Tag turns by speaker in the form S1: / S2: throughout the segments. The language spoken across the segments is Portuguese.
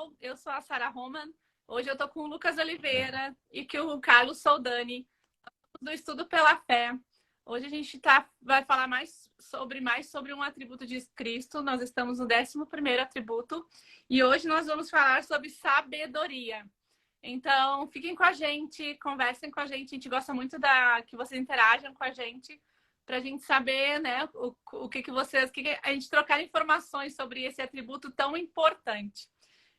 S1: pessoal, eu sou a Sara Roman. Hoje eu tô com o Lucas Oliveira e que o Carlos Soldani, do Estudo pela Fé. Hoje a gente vai falar mais sobre um atributo de Cristo. Nós estamos no 11º atributo e hoje nós vamos falar sobre sabedoria. Então, fiquem com a gente, conversem com a gente. A gente gosta muito que vocês interajam com a gente, para a gente saber, né, o que a gente trocar informações sobre esse atributo tão importante.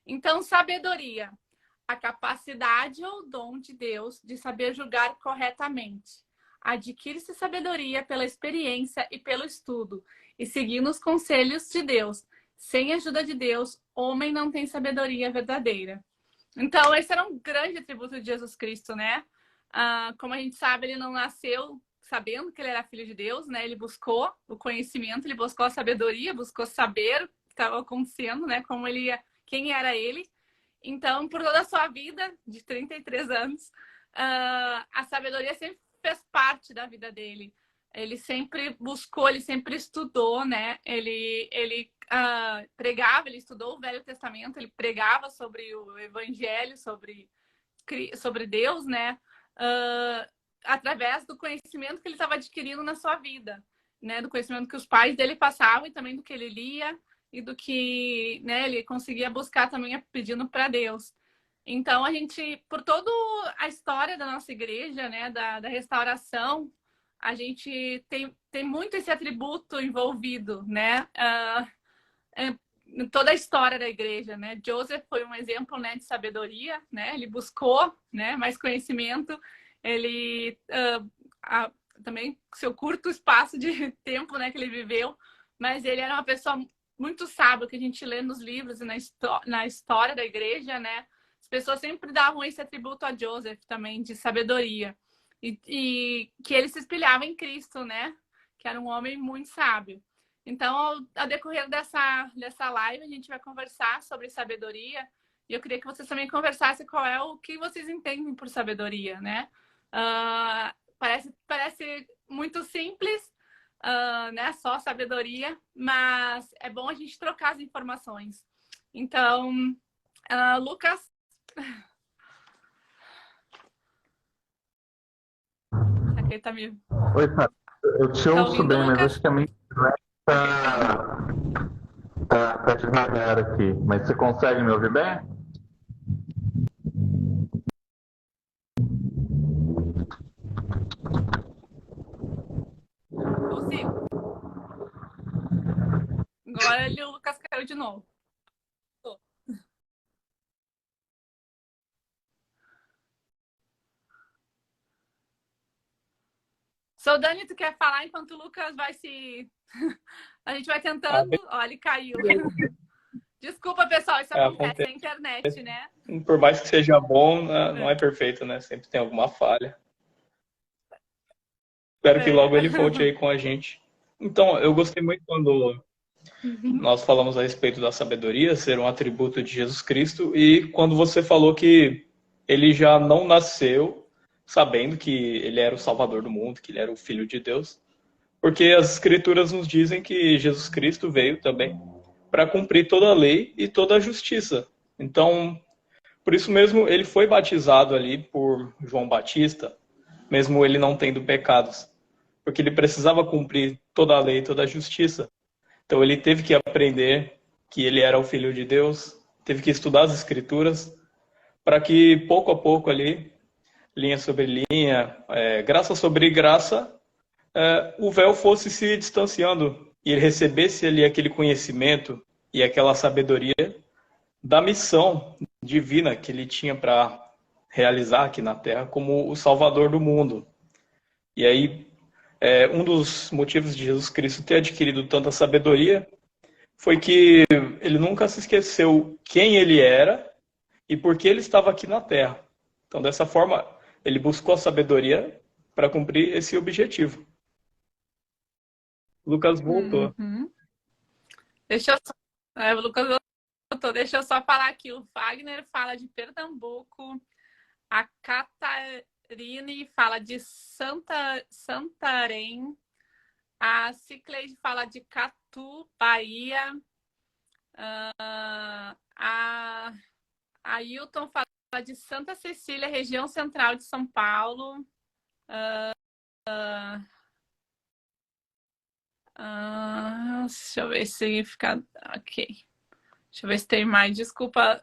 S1: Então, sabedoria, a capacidade ou dom de Deus de saber julgar corretamente. Adquire-se sabedoria pela experiência e pelo estudo, e seguindo os conselhos de Deus. Sem a ajuda de Deus, homem não tem sabedoria verdadeira. Então, esse era um grande atributo de Jesus Cristo, né? Como a gente sabe, ele não nasceu sabendo que ele era filho de Deus, né? Ele buscou o conhecimento, ele buscou a sabedoria, buscou saber o que estava acontecendo, né? Quem era ele. Então, por toda a sua vida, de 33 anos, a sabedoria sempre fez parte da vida dele. Ele sempre buscou, ele sempre estudou, né? Ele pregava, ele estudou o Velho Testamento, ele pregava sobre o Evangelho, sobre Deus, né? Através do conhecimento que ele estava adquirindo na sua vida, né? Do conhecimento que os pais dele passavam e também do que ele lia e do que, né, ele conseguia buscar também pedindo para Deus. Então, a gente, por toda a história da nossa igreja, né, da restauração, a gente tem muito esse atributo envolvido, né? Em toda a história da igreja, né? Joseph foi um exemplo, né, de sabedoria, né? Ele buscou, né, mais conhecimento. Ele também seu curto espaço de tempo, né, que ele viveu, mas ele era uma pessoa muito sábia, que a gente lê nos livros e na história da igreja, né? As pessoas sempre davam esse atributo a Joseph também, de sabedoria. E que ele se espelhava em Cristo, né? Que era um homem muito sábio. Então, ao decorrer dessa live, a gente vai conversar sobre sabedoria. E eu queria que vocês também conversassem o que vocês entendem por sabedoria, né? Parece muito simples, né? Só sabedoria, mas é bom a gente trocar as informações. Então, Lucas. Será que ele tá me...
S2: Oi, Sara. Eu te
S1: Tá
S2: ouço
S1: ouvindo,
S2: bem, mas
S1: Lucas?
S2: acho que a minha internet tá devagar aqui. Mas você consegue me ouvir bem?
S1: Consigo. Agora o Lucas caiu de novo. Soldani, tu quer falar enquanto o Lucas vai se... A gente vai
S3: Ah,
S1: tentando. Olha, ele caiu. Desculpa, pessoal, isso acontece, é a internet, né?
S3: por mais que seja bom, não é perfeito, né? Sempre tem alguma falha. Espero que logo ele volte aí com a gente. Então, eu gostei muito quando nós falamos a respeito da sabedoria ser um atributo de Jesus Cristo e quando você falou que ele já não nasceu sabendo que ele era o Salvador do mundo, que ele era o Filho de Deus, porque as Escrituras nos dizem que Jesus Cristo veio também para cumprir toda a lei e toda a justiça. Então, por isso mesmo, ele foi batizado ali por João Batista, mesmo ele não tendo pecados, porque ele precisava cumprir toda a lei e toda a justiça. Então, ele teve que aprender que ele era o Filho de Deus, teve que estudar as Escrituras, para que pouco a pouco ali, linha sobre linha, graça sobre graça, o véu fosse se distanciando e ele recebesse ali aquele conhecimento e aquela sabedoria da missão divina que ele tinha para realizar aqui na Terra como o Salvador do mundo. E aí, um dos motivos de Jesus Cristo ter adquirido tanta sabedoria foi que ele nunca se esqueceu quem ele era e por que ele estava aqui na Terra. Então, dessa forma, ele buscou a sabedoria para cumprir esse objetivo. Lucas voltou.
S1: Uhum. Deixa eu só... o Lucas voltou. Deixa eu só falar aqui. O Wagner fala de Pernambuco. A Catarine fala de Santarém. A Cicleide fala de Catu, Bahia. A Ailton fala de Santa Cecília, região central de São Paulo. Deixa eu ver se fica... Ok. Deixa eu ver se tem mais. Desculpa.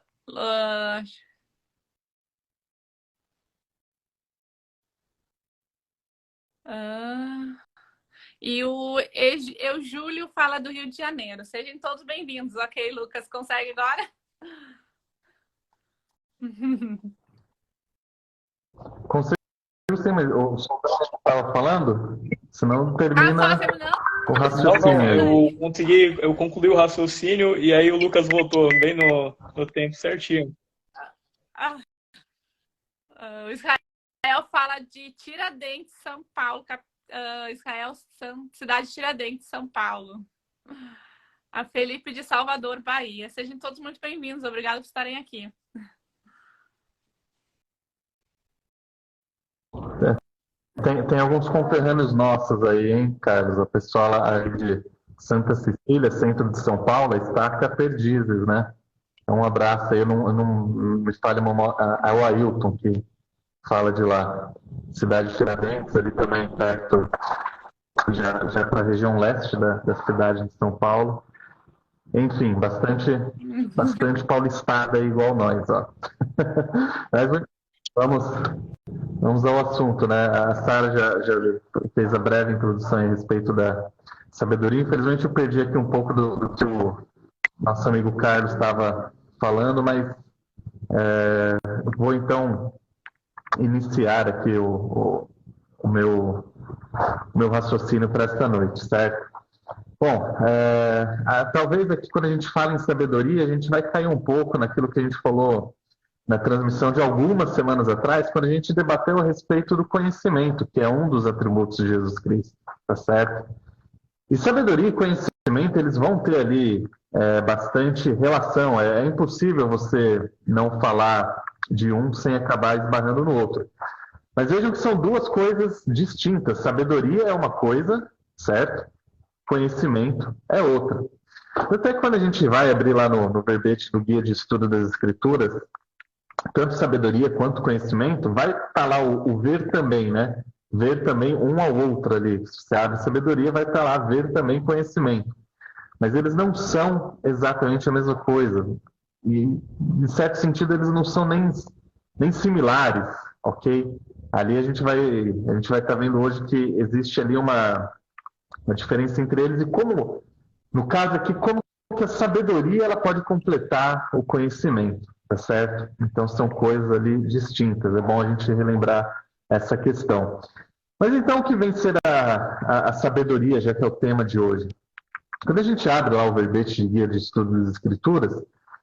S1: E o Júlio fala do Rio de Janeiro. Sejam todos bem-vindos. Ok, Lucas? Consegue agora?
S2: Consigo sim, mas o soldado estava falando, senão termina o raciocínio.
S3: Não, eu concluí o raciocínio e aí o Lucas voltou bem no tempo certinho.
S1: O Israel fala de Tiradentes, São Paulo, Israel, cidade de Tiradentes, São Paulo. A Felipe de Salvador, Bahia. Sejam todos muito bem-vindos. Obrigada por estarem aqui.
S2: Tem alguns conterrâneos nossos aí, hein, Carlos? A pessoa aí de Santa Cecília, centro de São Paulo, Estaca Perdizes, né? Então, um abraço aí. Eu não me espalho é o Ailton que fala de lá. Cidade de Tiradentes, ali também perto, já para a região leste da cidade de São Paulo. Enfim, bastante paulistada igual nós, ó. Mas vamos ao assunto, né? A Sara já fez a breve introdução a respeito da sabedoria. Infelizmente eu perdi aqui um pouco do que o nosso amigo Carlos estava falando, mas vou então iniciar aqui o meu raciocínio para esta noite, certo? Bom, talvez aqui quando a gente fala em sabedoria, a gente vai cair um pouco naquilo que a gente falou na transmissão de algumas semanas atrás, quando a gente debateu a respeito do conhecimento, que é um dos atributos de Jesus Cristo, tá certo? E sabedoria e conhecimento, eles vão ter ali bastante relação. É impossível você não falar de um sem acabar esbarrando no outro. Mas vejam que são duas coisas distintas. Sabedoria é uma coisa, certo? Conhecimento é outra. Até quando a gente vai abrir lá no verbete do Guia de Estudo das Escrituras, tanto sabedoria quanto conhecimento, vai estar lá o ver também, né? Ver também um ao outro ali. Se você abre sabedoria, vai estar lá ver também conhecimento. Mas eles não são exatamente a mesma coisa. E, em certo sentido, eles não são nem similares, ok? Ali a gente vai estar vendo hoje que existe ali uma diferença entre eles e como, no caso aqui, como que a sabedoria ela pode completar o conhecimento, tá certo? Então são coisas ali distintas, é bom a gente relembrar essa questão. Mas então o que vem ser a sabedoria, já que é o tema de hoje? Quando a gente abre lá o verbete de Guia de Estudo das Escrituras,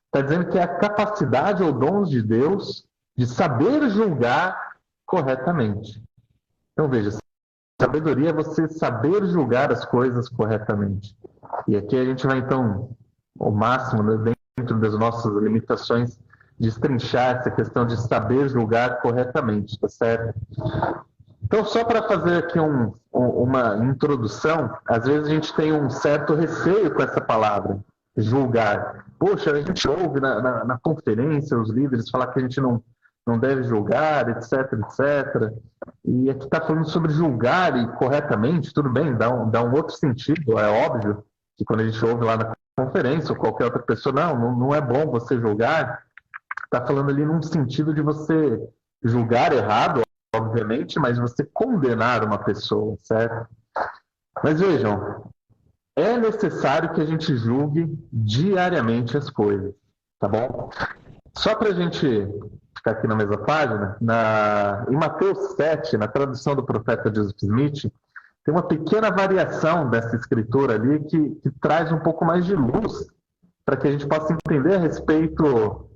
S2: está dizendo que é a capacidade ou dons de Deus de saber julgar corretamente. Então veja, sabedoria é você saber julgar as coisas corretamente. E aqui a gente vai, então, ao máximo, né, dentro das nossas limitações, destrinchar essa questão de saber julgar corretamente, tá certo? Então, só para fazer aqui uma introdução, às vezes a gente tem um certo receio com essa palavra, julgar. Poxa, a gente ouve na conferência os líderes falar que a gente não deve julgar, etc, etc. E aqui está falando sobre julgar e corretamente, tudo bem, dá um outro sentido, é óbvio que quando a gente ouve lá na conferência ou qualquer outra pessoa, não é bom você julgar, está falando ali num sentido de você julgar errado, obviamente, mas você condenar uma pessoa, certo? Mas vejam, é necessário que a gente julgue diariamente as coisas, tá bom? Só para a gente ficar aqui na mesma página, em Mateus 7, na tradução do profeta Joseph Smith, tem uma pequena variação dessa escritura ali que traz um pouco mais de luz para que a gente possa entender a respeito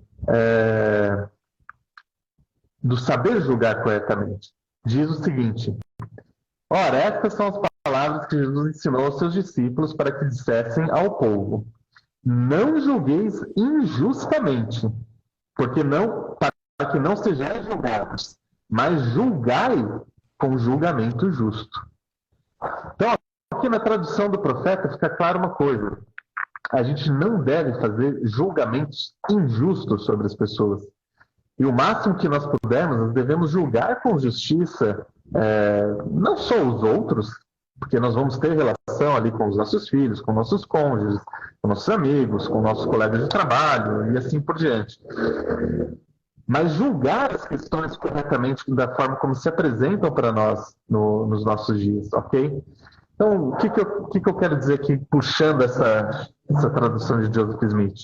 S2: do saber julgar corretamente. Diz o seguinte: ora, estas são as palavras que Jesus ensinou aos seus discípulos para que dissessem ao povo: não julgueis injustamente, para que não sejais julgados, mas julgai com julgamento justo. Então, aqui na tradução do profeta fica claro uma coisa: a gente não deve fazer julgamentos injustos sobre as pessoas. E o máximo que nós pudermos, nós devemos julgar com justiça não só os outros, porque nós vamos ter relação ali com os nossos filhos, com nossos cônjuges, com nossos amigos, com nossos colegas de trabalho e assim por diante. Mas julgar as questões corretamente da forma como se apresentam para nós nos nossos dias, ok? Então, o que eu quero dizer aqui, puxando essa tradução de Joseph Smith?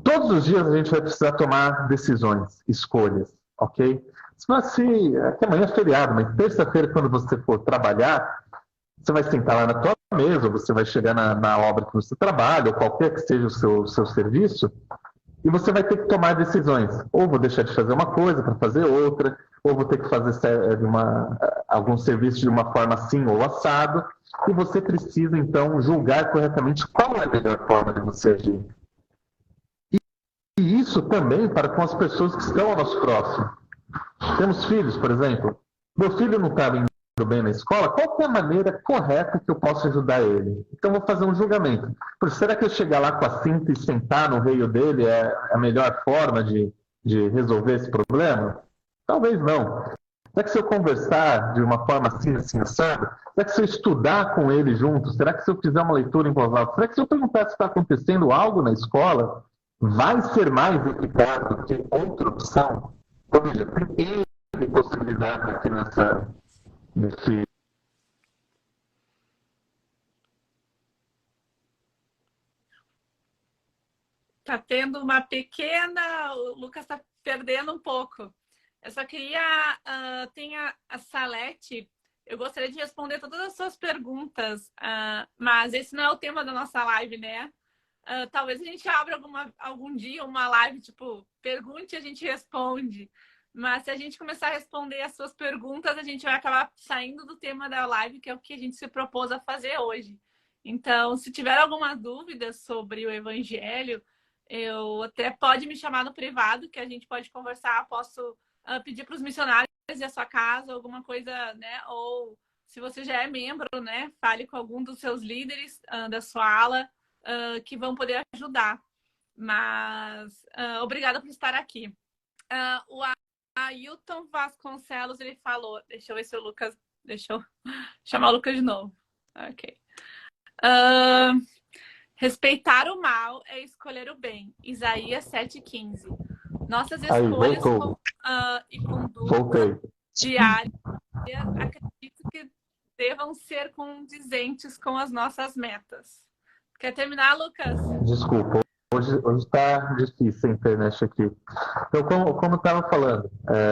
S2: Todos os dias a gente vai precisar tomar decisões, escolhas, ok? Aqui amanhã é feriado, mas terça-feira, quando você for trabalhar, você vai sentar lá na tua mesa, ou você vai chegar na obra que você trabalha, ou qualquer que seja o seu serviço, e você vai ter que tomar decisões. Ou vou deixar de fazer uma coisa para fazer outra, ou vou ter que fazer algum serviço de uma forma assim ou assado, e você precisa, então, julgar corretamente qual é a melhor forma de você agir. E isso também para com as pessoas que estão ao nosso próximo. Temos filhos, por exemplo. Meu filho não está indo bem na escola, qual que é a maneira correta que eu posso ajudar ele? Então, vou fazer um julgamento. Será que eu chegar lá com a cinta e sentar no reio dele é a melhor forma de resolver esse problema? Talvez não. Será que se eu conversar de uma forma assim, assado? Será que se eu estudar com ele junto? Será que se eu fizer uma leitura em voz alta? Será que se eu perguntar se está acontecendo algo na escola, vai ser mais eficaz do que outra opção? Ou seja, tem possibilidade aqui nesse...
S1: Tá tendo uma pequena... O Lucas está perdendo um pouco. Eu só queria... tem a Salete. Eu gostaria de responder todas as suas perguntas, mas esse não é o tema da nossa live, né? Talvez a gente abra algum dia uma live, tipo, pergunte e a gente responde. Mas se a gente começar a responder as suas perguntas, a gente vai acabar saindo do tema da live, que é o que a gente se propôs a fazer hoje. Então, se tiver alguma dúvida sobre o Evangelho, até pode me chamar no privado, que a gente pode conversar. Posso pedir para os missionários da sua casa, alguma coisa, né? Ou se você já é membro, né? Fale com algum dos seus líderes da sua ala, que vão poder ajudar. Mas obrigada por estar aqui. O Ailton Vasconcelos, ele falou... Deixa eu ver se o Lucas... Deixa eu chamar o Lucas de novo. Ok. Respeitar o mal é escolher o bem. Isaías 7,15. Nossas escolhas e conduta diária, acredito que devam ser condizentes com as nossas metas. Quer terminar, Lucas?
S2: Desculpa, hoje está difícil a internet aqui. Então, como eu estava falando,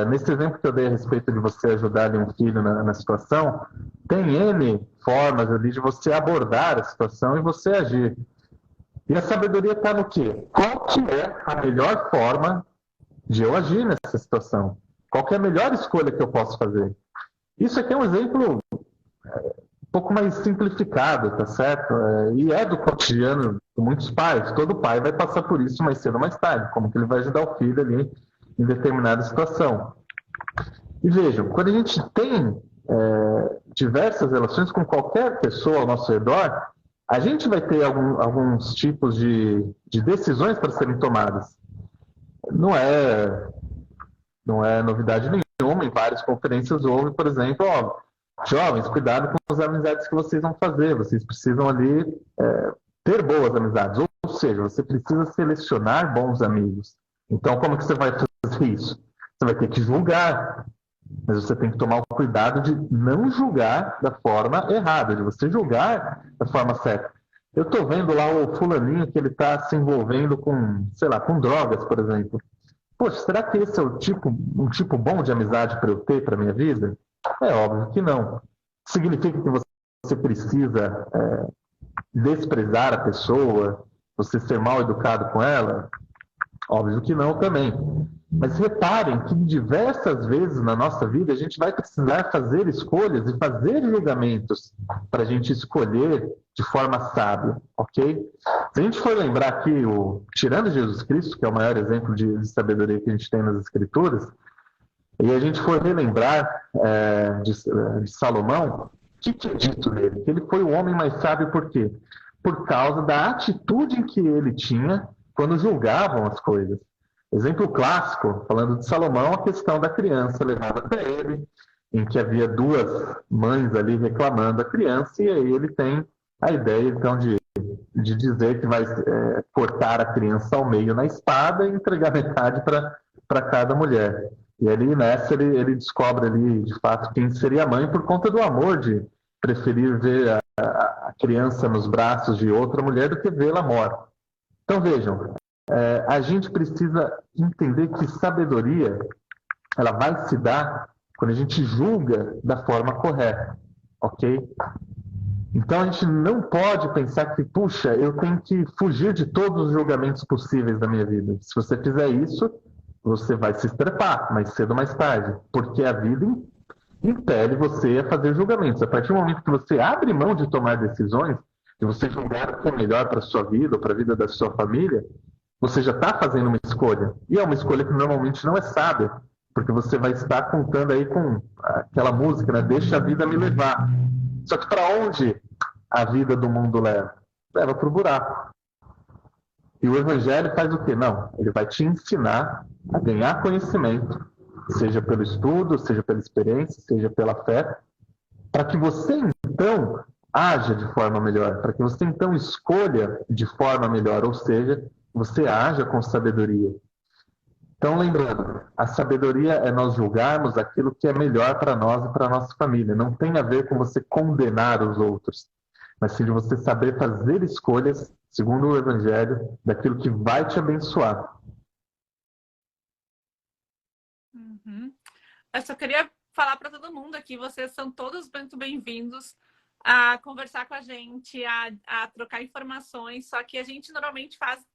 S2: nesse exemplo que eu dei a respeito de você ajudar ali um filho na situação, tem N formas ali de você abordar a situação e você agir. E a sabedoria está no quê? Qual que é a melhor forma de eu agir nessa situação? Qual que é a melhor escolha que eu posso fazer? Isso aqui é um exemplo um pouco mais simplificado, tá certo? E é do cotidiano de muitos pais. Todo pai vai passar por isso mais cedo ou mais tarde. Como que ele vai ajudar o filho ali em determinada situação. E vejam, quando a gente tem diversas relações com qualquer pessoa ao nosso redor, a gente vai ter alguns tipos de decisões para serem tomadas. Não é novidade nenhuma, em várias conferências houve, por exemplo, jovens, cuidado com as amizades que vocês vão fazer, vocês precisam ali ter boas amizades, ou seja, você precisa selecionar bons amigos. Então, como que você vai fazer isso? Você vai ter que julgar, mas você tem que tomar o cuidado de não julgar da forma errada, de você julgar da forma certa. Eu estou vendo lá o fulaninho que ele está se envolvendo com, sei lá, com drogas, por exemplo. Poxa, será que esse é um tipo bom de amizade para eu ter para a minha vida? É óbvio que não. Significa que você precisa desprezar a pessoa, você ser mal educado com ela? Óbvio que não também. Mas reparem que diversas vezes na nossa vida a gente vai precisar fazer escolhas e fazer julgamentos para a gente escolher de forma sábia, ok? Se a gente for lembrar aqui, tirando Jesus Cristo, que é o maior exemplo de sabedoria que a gente tem nas Escrituras, e a gente for relembrar de Salomão, o que é dito nele? Que ele foi o homem mais sábio por quê? Por causa da atitude que ele tinha quando julgavam as coisas. Exemplo clássico, falando de Salomão, a questão da criança levada até ele, em que havia duas mães ali reclamando a criança, e aí ele tem a ideia, então, de dizer que vai cortar a criança ao meio na espada e entregar metade para cada mulher. E ali, nessa, ele descobre ali, de fato, quem seria a mãe por conta do amor de preferir ver a criança nos braços de outra mulher do que vê-la morta. Então, vejam, a gente precisa entender que sabedoria ela vai se dar quando a gente julga da forma correta, ok? Então a gente não pode pensar que, puxa, eu tenho que fugir de todos os julgamentos possíveis da minha vida. Se você fizer isso, você vai se estrepar mais cedo ou mais tarde, porque a vida impele você a fazer julgamentos. A partir do momento que você abre mão de tomar decisões, de você julgar o que é melhor para a sua vida ou para a vida da sua família, você já está fazendo uma escolha. E é uma escolha que normalmente não é sábia, porque você vai estar contando aí com aquela música, né? Deixa a vida me levar. Só que para onde a vida do mundo leva? Leva para o buraco. E o Evangelho faz o quê? Não, ele vai te ensinar a ganhar conhecimento, seja pelo estudo, seja pela experiência, seja pela fé, para que você então haja de forma melhor, para que você então escolha de forma melhor, ou seja, você haja com sabedoria. Então, lembrando, a sabedoria é nós julgarmos aquilo que é melhor para nós e para a nossa família. Não tem a ver com você condenar os outros, mas sim de você saber fazer escolhas, segundo o Evangelho, daquilo que vai te abençoar.
S1: Eu só queria falar para todo mundo aqui, vocês são todos muito bem-vindos a conversar com a gente, a trocar informações, só que a gente normalmente faz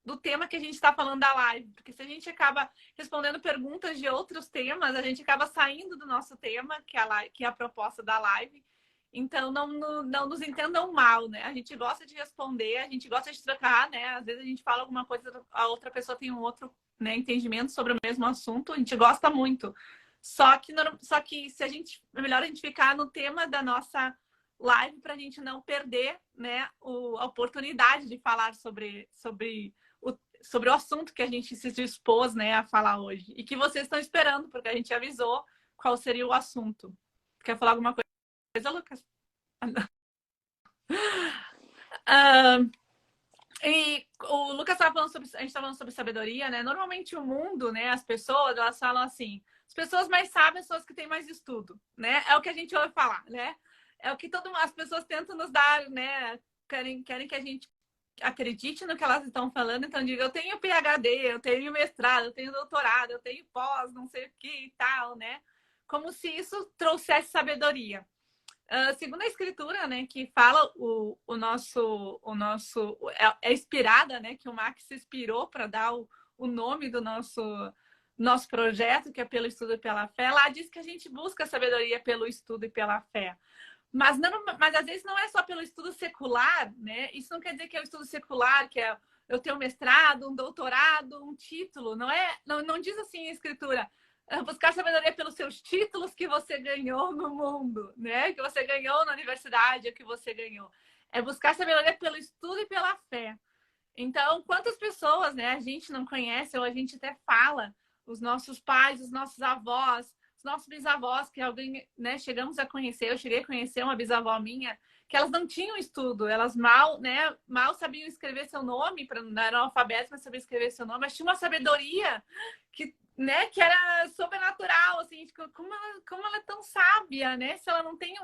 S1: do tema que a gente está falando da live, porque se a gente acaba respondendo perguntas de outros temas, a gente acaba saindo do nosso tema, que é a proposta da live. Então, não nos entendam mal, né? A gente gosta de responder, a gente gosta de trocar, né? Às vezes a gente fala alguma coisa, a outra pessoa tem um outro, né, entendimento sobre o mesmo assunto, a gente gosta muito. Só que se a gente, é melhor a gente ficar no tema da nossa live para a gente não perder, né, a oportunidade de falar sobre o assunto que a gente se dispôs, né, a falar hoje. E que vocês estão esperando, porque a gente avisou qual seria o assunto. Quer falar alguma coisa, Lucas? E o Lucas estava falando sobre, a gente estava falando sobre sabedoria, né? Normalmente o mundo, né, as pessoas, elas falam assim, as pessoas mais sábias são as que têm mais estudo, né? É o que a gente ouve falar, né? É o que as pessoas tentam nos dar, né? Querem que a gente acredite no que elas estão falando, então diga, eu tenho PhD, eu tenho mestrado, eu tenho doutorado, eu tenho pós, não sei o que e tal, né? Como se isso trouxesse sabedoria. Segundo a escritura, né, que fala o nosso é inspirada, né, que o Max se inspirou para dar o nome do nosso projeto, que é pelo estudo e pela fé. Lá diz que a gente busca sabedoria pelo estudo e pela fé. Mas às vezes não é só pelo estudo secular, né? Isso não quer dizer que é o estudo secular, que é eu tenho um mestrado, um doutorado, um título. Não diz assim a escritura. Buscar sabedoria pelos seus títulos que você ganhou no mundo, né? Que você ganhou na universidade, que você ganhou. É buscar sabedoria pelo estudo e pela fé. Então, quantas pessoas, né, a gente não conhece ou a gente até fala, os nossos pais, os nossos avós, os nossos bisavós, que alguém, né, chegamos a conhecer, eu cheguei a conhecer uma bisavó minha, que elas não tinham estudo, elas mal sabiam escrever seu nome, não eram alfabetos, mas sabiam escrever seu nome, mas tinha uma sabedoria que era sobrenatural, assim, como ela é tão sábia, né? Se ela não tem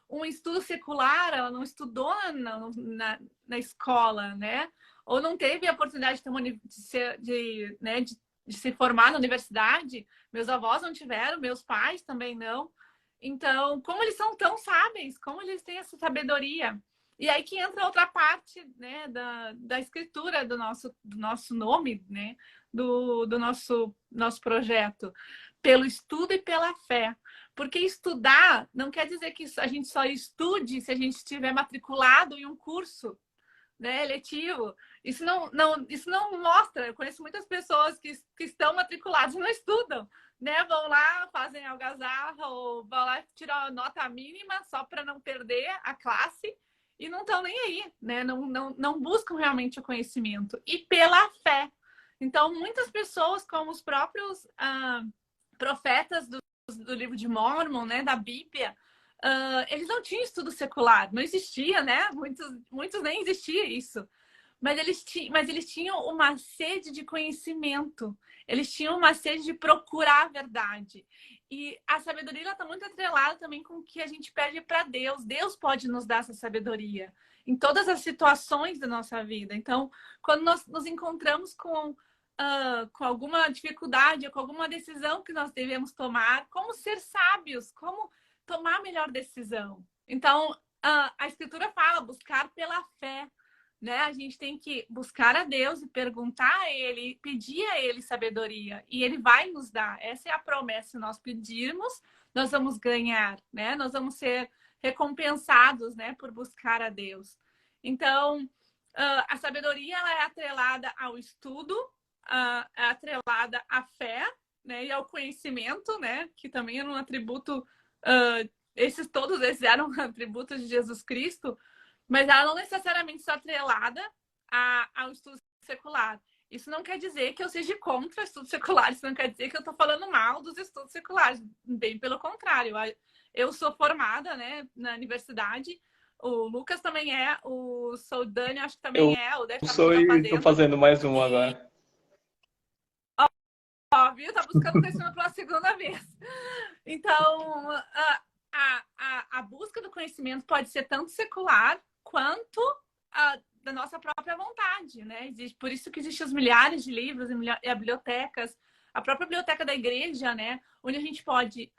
S1: um estudo secular, ela não estudou na escola, né? Ou não teve a oportunidade de se formar na universidade. Meus avós não tiveram, meus pais também não. Então, como eles são tão sábios, como eles têm essa sabedoria? E aí que entra outra parte, né, da escritura do nosso nome, né, do nosso projeto, pelo estudo e pela fé. Porque estudar não quer dizer que a gente só estude se a gente estiver matriculado em um curso, né, letivo. Isso não mostra. Eu conheço muitas pessoas que estão matriculadas e não estudam, né? Vão lá, fazem algazarra ou vão lá tirar a nota mínima só para não perder a classe e não estão nem aí, né? Não buscam realmente o conhecimento. E pela fé. Então, muitas pessoas, como os próprios profetas do livro de Mórmon, né, da Bíblia, eles não tinham estudo secular, não existia, né? Muitos nem existia isso. Mas eles tinham uma sede de conhecimento, eles tinham uma sede de procurar a verdade. E a sabedoria está muito atrelada também com o que a gente pede para Deus. Deus pode nos dar essa sabedoria em todas as situações da nossa vida. Então, quando nós nos encontramos com alguma dificuldade, ou com alguma decisão que nós devemos tomar, como ser sábios, como tomar a melhor decisão. Então, a Escritura fala, buscar pela fé. Né? A gente tem que buscar a Deus e perguntar a Ele, pedir a Ele sabedoria. E Ele vai nos dar. Essa é a promessa. Se nós pedirmos, nós vamos ganhar. Né? Nós vamos ser recompensados, né, por buscar a Deus. Então, a sabedoria ela é atrelada ao estudo, é atrelada à fé, né, e ao conhecimento, né, que também era um atributo... todos esses eram atributos de Jesus Cristo, mas ela não necessariamente está atrelada ao estudo secular. Isso não quer dizer que eu seja contra o estudo secular, isso não quer dizer que eu estou falando mal dos estudos seculares, bem pelo contrário. Eu sou formada, né, na universidade, o Lucas também é, o Soldani acho que também o deve
S3: sou e estou fazendo mais um agora.
S1: Viu? Tá buscando conhecimento pela segunda vez. Então, a busca do conhecimento pode ser tanto secular quanto da nossa própria vontade, né? Por isso que existem os milhares de livros e bibliotecas, a própria biblioteca da igreja, né? Onde a gente pode,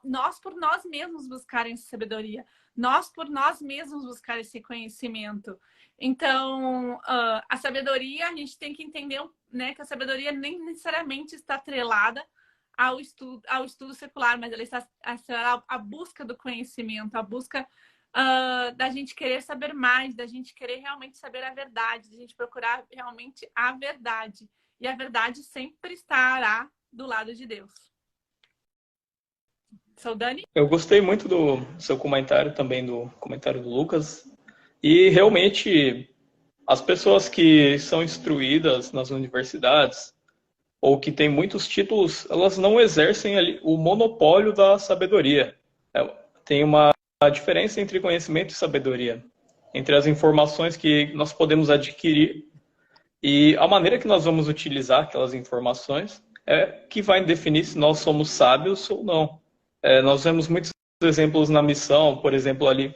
S1: nós por nós mesmos buscar essa sabedoria, nós por nós mesmos buscar esse conhecimento. Então, a sabedoria, a gente tem que entender, né, que a sabedoria nem necessariamente está atrelada ao estudo secular, mas ela está a busca do conhecimento, a busca da gente querer saber mais, da gente querer realmente saber a verdade, da gente procurar realmente a verdade. E a verdade sempre estará do lado de Deus. Soldani?
S3: Eu gostei muito do seu comentário, também do comentário do Lucas. E realmente, as pessoas que são instruídas nas universidades, ou que têm muitos títulos, elas não exercem ali o monopólio da sabedoria. Tem uma diferença entre conhecimento e sabedoria, entre as informações que nós podemos adquirir e a maneira que nós vamos utilizar aquelas informações é que vai definir se nós somos sábios ou não. Nós vemos muitos exemplos na missão, por exemplo, ali,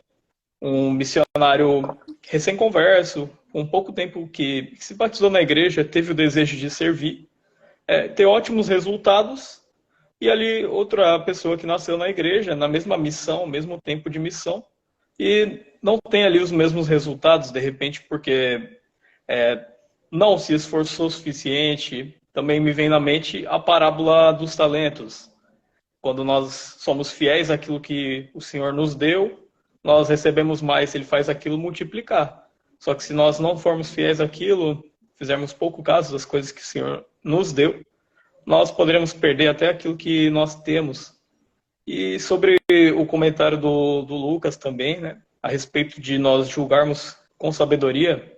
S3: um missionário recém-converso, com pouco tempo que se batizou na igreja, teve o desejo de servir, ter ótimos resultados, e ali outra pessoa que nasceu na igreja, na mesma missão, mesmo tempo de missão, e não tem ali os mesmos resultados, de repente, porque não se esforçou o suficiente. Também me vem na mente a parábola dos talentos. Quando nós somos fiéis àquilo que o Senhor nos deu, nós recebemos mais, Ele faz aquilo multiplicar. Só que se nós não formos fiéis àquilo, fizermos pouco caso das coisas que o Senhor nos deu, nós poderemos perder até aquilo que nós temos. E sobre o comentário do Lucas também, né, a respeito de nós julgarmos com sabedoria,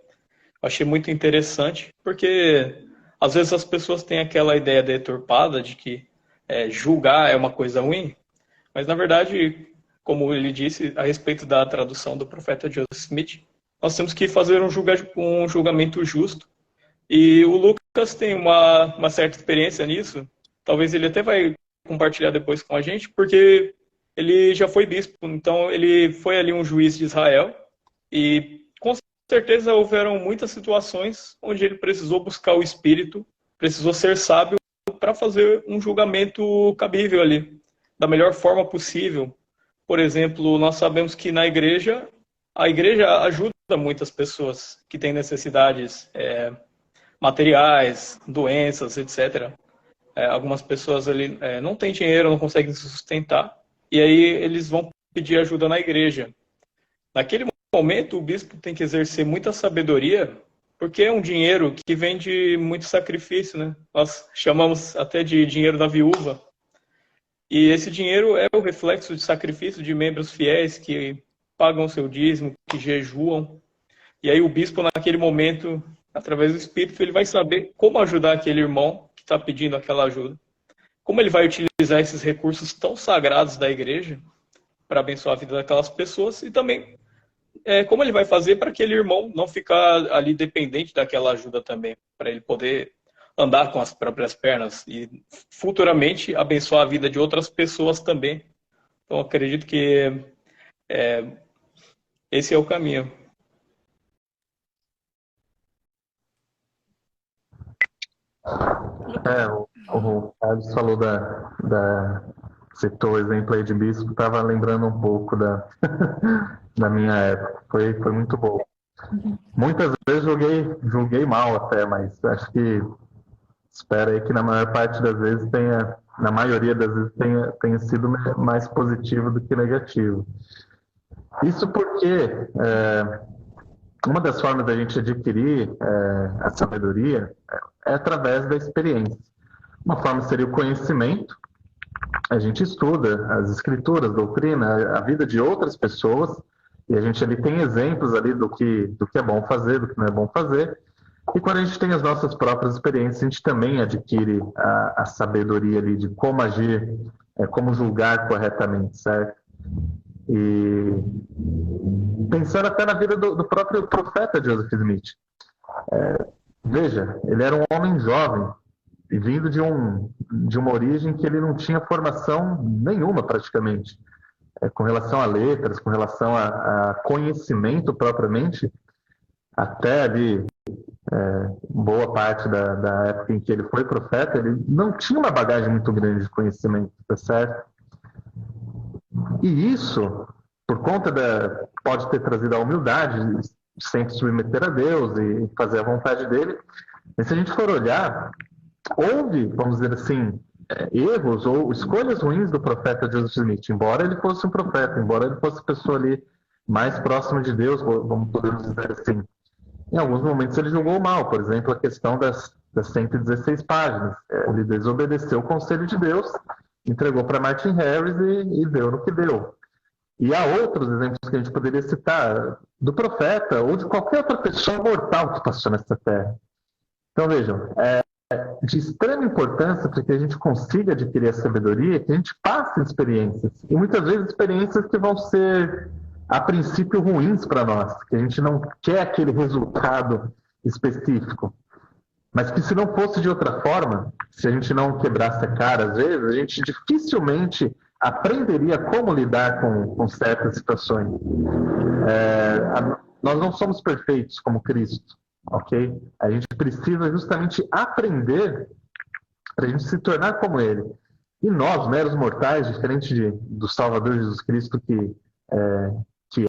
S3: eu achei muito interessante, porque às vezes as pessoas têm aquela ideia deturpada de que julgar é uma coisa ruim, mas na verdade, como ele disse a respeito da tradução do profeta Joseph Smith, nós temos que fazer um julgamento justo. E o Lucas tem uma certa experiência nisso, talvez ele até vai compartilhar depois com a gente, porque ele já foi bispo, então ele foi ali um juiz de Israel, e com certeza houveram muitas situações onde ele precisou buscar o Espírito, precisou ser sábio para fazer um julgamento cabível ali, da melhor forma possível. Por exemplo, nós sabemos que na igreja, a igreja ajuda muitas pessoas que têm necessidades materiais, doenças, etc. Algumas pessoas ali não têm dinheiro, não conseguem se sustentar, e aí eles vão pedir ajuda na igreja. Naquele momento, o bispo tem que exercer muita sabedoria, porque é um dinheiro que vem de muito sacrifício, né? Nós chamamos até de dinheiro da viúva. E esse dinheiro é o reflexo de sacrifício de membros fiéis que pagam o seu dízimo, que jejuam. E aí o bispo, naquele momento, através do Espírito, ele vai saber como ajudar aquele irmão que está pedindo aquela ajuda. Como ele vai utilizar esses recursos tão sagrados da igreja para abençoar a vida daquelas pessoas e também como ele vai fazer para aquele irmão não ficar ali dependente daquela ajuda também, para ele poder andar com as próprias pernas e futuramente abençoar a vida de outras pessoas também. Então, acredito que esse é o caminho.
S2: O Carlos falou citou o exemplo aí de bispo, estava lembrando um pouco da minha época. Foi muito bom. Muitas vezes julguei mal até, mas acho que espero aí que na maior parte das vezes na maioria das vezes tenha sido mais positivo do que negativo. Isso porque uma das formas da gente adquirir a sabedoria é através da experiência. Uma forma seria o conhecimento. A gente estuda as escrituras, a doutrina, a vida de outras pessoas, e a gente ali tem exemplos ali do que é bom fazer, do que não é bom fazer. E quando a gente tem as nossas próprias experiências, a gente também adquire a sabedoria ali de como agir, como julgar corretamente, certo? E pensando até na vida do próprio profeta Joseph Smith. Veja, ele era um homem jovem e vindo de uma origem que ele não tinha formação nenhuma praticamente. Com relação a letras, com relação a conhecimento propriamente, até ali boa parte da época em que ele foi profeta, ele não tinha uma bagagem muito grande de conhecimento, tá certo? E isso, por conta pode ter trazido a humildade, sempre submeter a Deus e fazer a vontade dele. Mas se a gente for olhar, houve, vamos dizer assim, erros ou escolhas ruins do profeta Joseph Smith, embora ele fosse um profeta, embora ele fosse a pessoa ali mais próxima de Deus, podemos dizer assim. Em alguns momentos ele julgou mal, por exemplo, a questão das 116 páginas. Ele desobedeceu o conselho de Deus, entregou para Martin Harris e deu no que deu. E há outros exemplos que a gente poderia citar do profeta ou de qualquer outra pessoa mortal que passou nessa terra. Então vejam, de extrema importância para que a gente consiga adquirir a sabedoria, que a gente passe experiências. E muitas vezes experiências que vão ser, a princípio, ruins para nós, que a gente não quer aquele resultado específico. Mas que se não fosse de outra forma, se a gente não quebrasse a cara, às vezes, a gente dificilmente aprenderia como lidar com certas situações. Nós não somos perfeitos como Cristo, ok? A gente precisa justamente aprender para a gente se tornar como Ele. E nós, meros mortais, diferente do Salvador Jesus Cristo, que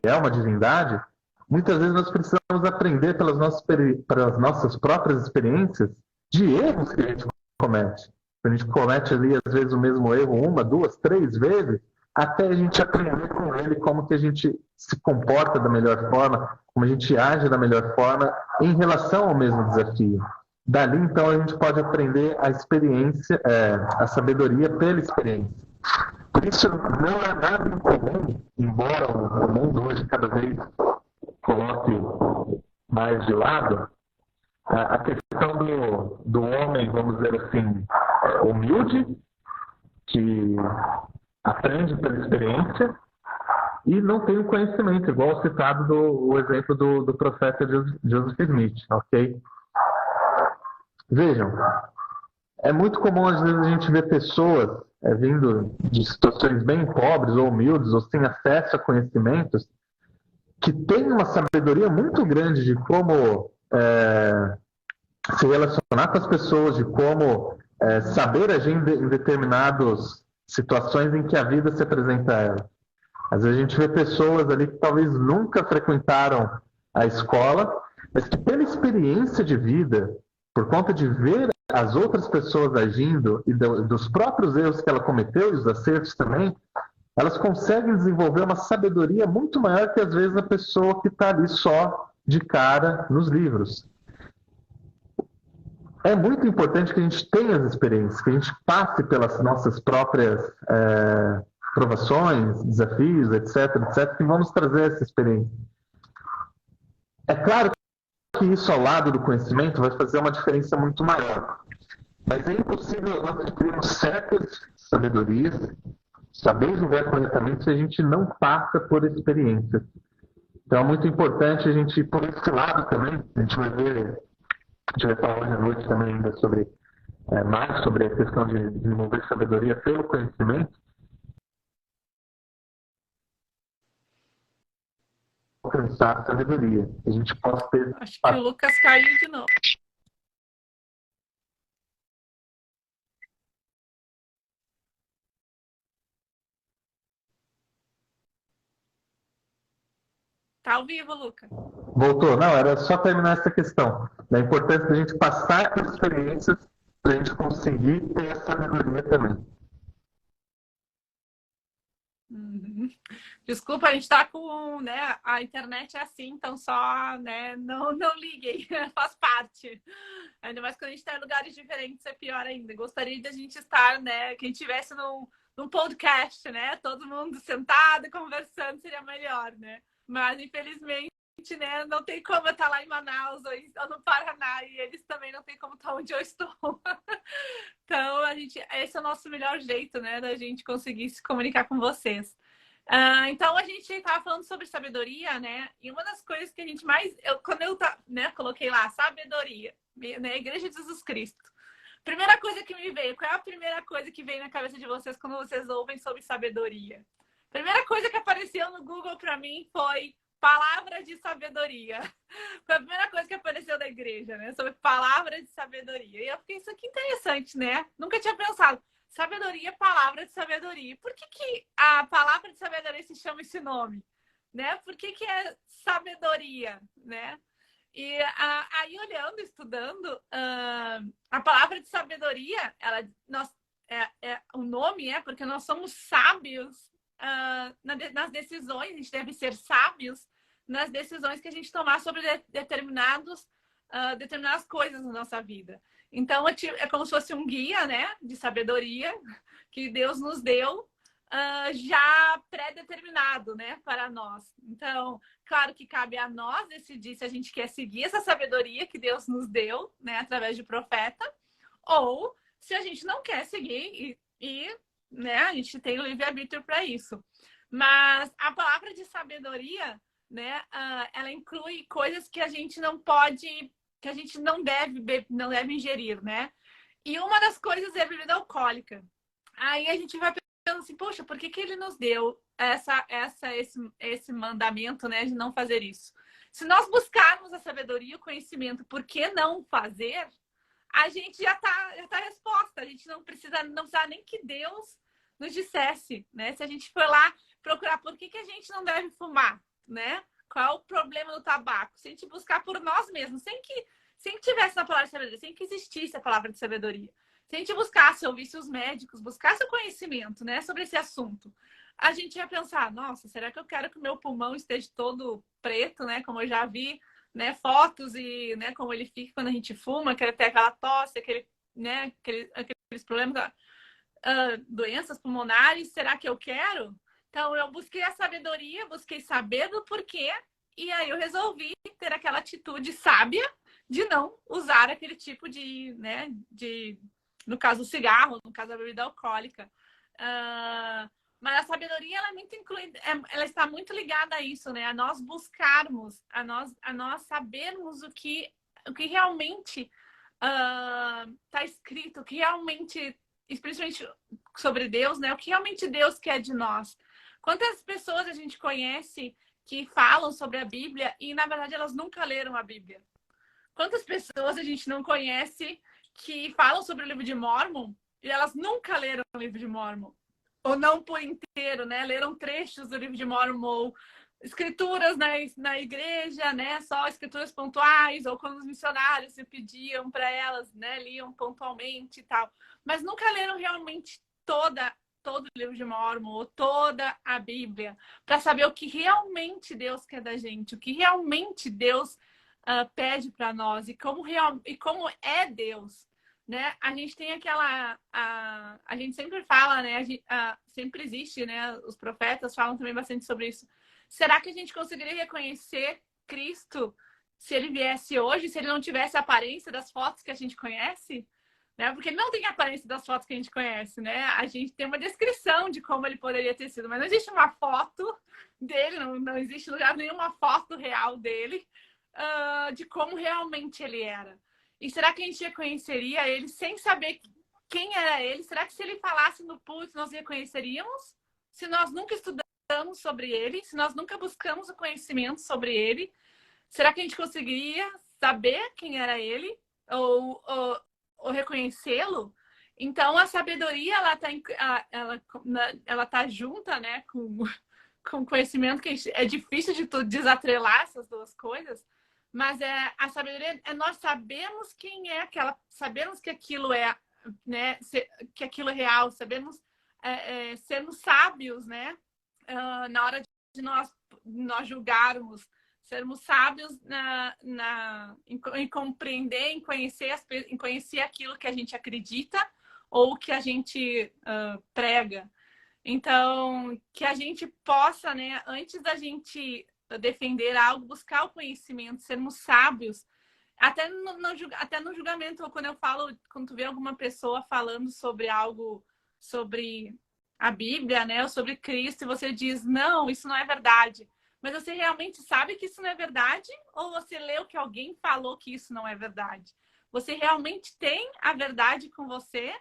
S2: é uma divindade, muitas vezes nós precisamos aprender pelas nossas próprias experiências de erros que a gente comete. A gente comete ali, às vezes, o mesmo erro 1, 2, 3 vezes, até a gente aprender com ele como que a gente se comporta da melhor forma, como a gente age da melhor forma em relação ao mesmo desafio. Dali, então, a gente pode aprender a experiência, a sabedoria pela experiência. Por isso, não é nada incomum, embora o mundo hoje cada vez coloque mais de lado, a questão do homem, vamos dizer assim, humilde, que aprende pela experiência e não tem o conhecimento, igual citado o exemplo do profeta Joseph Smith, ok? Vejam, é muito comum às vezes a gente ver pessoas vindo de situações bem pobres ou humildes ou sem acesso a conhecimentos que têm uma sabedoria muito grande de como se relacionar com as pessoas, de como saber agir em determinadas situações em que a vida se apresenta a ela. Às vezes a gente vê pessoas ali que talvez nunca frequentaram a escola, mas que pela experiência de vida, por conta de ver as outras pessoas agindo e dos próprios erros que ela cometeu e os acertos também, elas conseguem desenvolver uma sabedoria muito maior que às vezes a pessoa que está ali só de cara nos livros. É muito importante que a gente tenha as experiências, que a gente passe pelas nossas próprias provações, desafios, etc., que vamos trazer essa experiência. É claro que que isso ao lado do conhecimento vai fazer uma diferença muito maior. Mas é impossível nós adquirirmos certas sabedorias, saber julgar corretamente, se a gente não passa por experiências. Então é muito importante a gente ir por esse lado também. A gente vai falar hoje à noite também ainda sobre mais sobre a questão de desenvolver sabedoria pelo conhecimento. Alcançar a sabedoria. A gente possa ter...
S1: Acho que o Lucas caiu de novo. Tá ao vivo, Lucas.
S2: Voltou. Não, era só terminar essa questão. Da importância da gente passar por experiências para a gente conseguir ter a sabedoria também.
S1: Uhum. Desculpa, a gente tá com, né, a internet é assim, então só, né, não liguem, faz parte. Ainda mais quando a gente está em lugares diferentes, é pior ainda. Gostaria de a gente estar, né, que a gente estivesse num podcast, né, todo mundo sentado e conversando, seria melhor, né? Mas, infelizmente, né, não tem como eu estar lá em Manaus ou no Paraná, e eles também não tem como estar onde eu estou. Então, esse é o nosso melhor jeito, né, da gente conseguir se comunicar com vocês. Então, a gente estava falando sobre sabedoria, né? E uma das coisas que a gente mais... quando eu né, coloquei lá, sabedoria, né? Igreja de Jesus Cristo. Primeira coisa que me veio, qual é a primeira coisa que vem na cabeça de vocês quando vocês ouvem sobre sabedoria? Primeira coisa que apareceu no Google para mim foi palavra de sabedoria. Foi a primeira coisa que apareceu da igreja, né? Sobre palavra de sabedoria. E eu fiquei, isso aqui interessante, né? Nunca tinha pensado. Sabedoria, palavra de sabedoria. Por que a palavra de sabedoria se chama esse nome? Né? Por que é sabedoria, né? E aí, olhando, estudando, a palavra de sabedoria, o nome é porque nós somos sábios nas decisões, a gente deve ser sábios nas decisões que a gente tomar sobre determinadas coisas na nossa vida. Então, é como se fosse um guia, né, de sabedoria que Deus nos deu, já pré-determinado, né, para nós. Então, claro que cabe a nós decidir se a gente quer seguir essa sabedoria que Deus nos deu, né, através de profeta, ou se a gente não quer seguir né, a gente tem o livre-arbítrio para isso. Mas a palavra de sabedoria, né, ela inclui coisas que a gente não pode, que a gente não deve ingerir, né? E uma das coisas é a bebida alcoólica. Aí a gente vai pensando assim, poxa, por que ele nos deu esse mandamento, né, de não fazer isso? Se nós buscarmos a sabedoria e o conhecimento, por que não fazer? A gente já tá a resposta. A gente não precisa nem que Deus nos dissesse, né? Se a gente for lá procurar por que a gente não deve fumar, né? Qual é o problema do tabaco? Se a gente buscar por nós mesmos, sem que tivesse na palavra de sabedoria, sem que existisse a palavra de sabedoria. Se a gente buscasse, ouvisse os médicos, buscasse o conhecimento, né, sobre esse assunto, a gente ia pensar, nossa, será que eu quero que o meu pulmão esteja todo preto, né? Como eu já vi, né, fotos e, né, como ele fica quando a gente fuma, que ele tem aquela tosse, né, aqueles problemas, doenças pulmonares, será que eu quero? Então, eu busquei a sabedoria, busquei saber do porquê, e aí eu resolvi ter aquela atitude sábia de não usar aquele tipo de, né, no caso, o cigarro, no caso, a bebida alcoólica. Mas a sabedoria, ela é muito ela está muito ligada a isso, né? A nós buscarmos, a nós sabermos o que realmente está escrito, o que realmente, especialmente sobre Deus, né? O que realmente Deus quer de nós. Quantas pessoas a gente conhece que falam sobre a Bíblia e, na verdade, elas nunca leram a Bíblia? Quantas pessoas a gente não conhece que falam sobre o livro de Mórmon e elas nunca leram o livro de Mórmon? Ou não por inteiro, né? Leram trechos do livro de Mórmon, ou escrituras na igreja, né? Só escrituras pontuais, ou quando os missionários se pediam para elas, né? Liam pontualmente e tal. Mas nunca leram realmente todo o livro de Mórmon, ou toda a Bíblia, para saber o que realmente Deus quer da gente, o que realmente Deus pede para nós, e como é Deus. Né? A gente tem a gente sempre fala, né? Sempre existe, né? Os profetas falam também bastante sobre isso. Será que a gente conseguiria reconhecer Cristo se ele viesse hoje, se ele não tivesse a aparência das fotos que a gente conhece, né? Porque ele não tem a aparência das fotos que a gente conhece, né? A gente tem uma descrição de como ele poderia ter sido, mas não existe uma foto dele, não existe lugar nenhuma foto real dele, de como realmente ele era. E será que a gente reconheceria ele sem saber quem era ele? Será que se ele falasse no púlpito nós reconheceríamos? Se nós nunca estudamos sobre ele, se nós nunca buscamos o conhecimento sobre ele, será que a gente conseguiria saber quem era ele? Ou reconhecê-lo? Então, a sabedoria, ela tá junta, né, com conhecimento, que é difícil de desatrelar essas duas coisas, mas a sabedoria é nós sabemos quem é aquela, sabemos que aquilo é, né, que aquilo é real, sabemos sermos sábios, né, na hora de nós julgarmos, sermos sábios em compreender, em conhecer aquilo que a gente acredita ou que a gente prega. Então, que a gente possa, né, antes da gente defender algo, buscar o conhecimento, sermos sábios. Até no julgamento, quando tu vê alguma pessoa falando sobre algo, sobre a Bíblia, né, ou sobre Cristo, e você diz, não, isso não é verdade. Mas você realmente sabe que isso não é verdade? Ou você leu que alguém falou que isso não é verdade? Você realmente tem a verdade com você?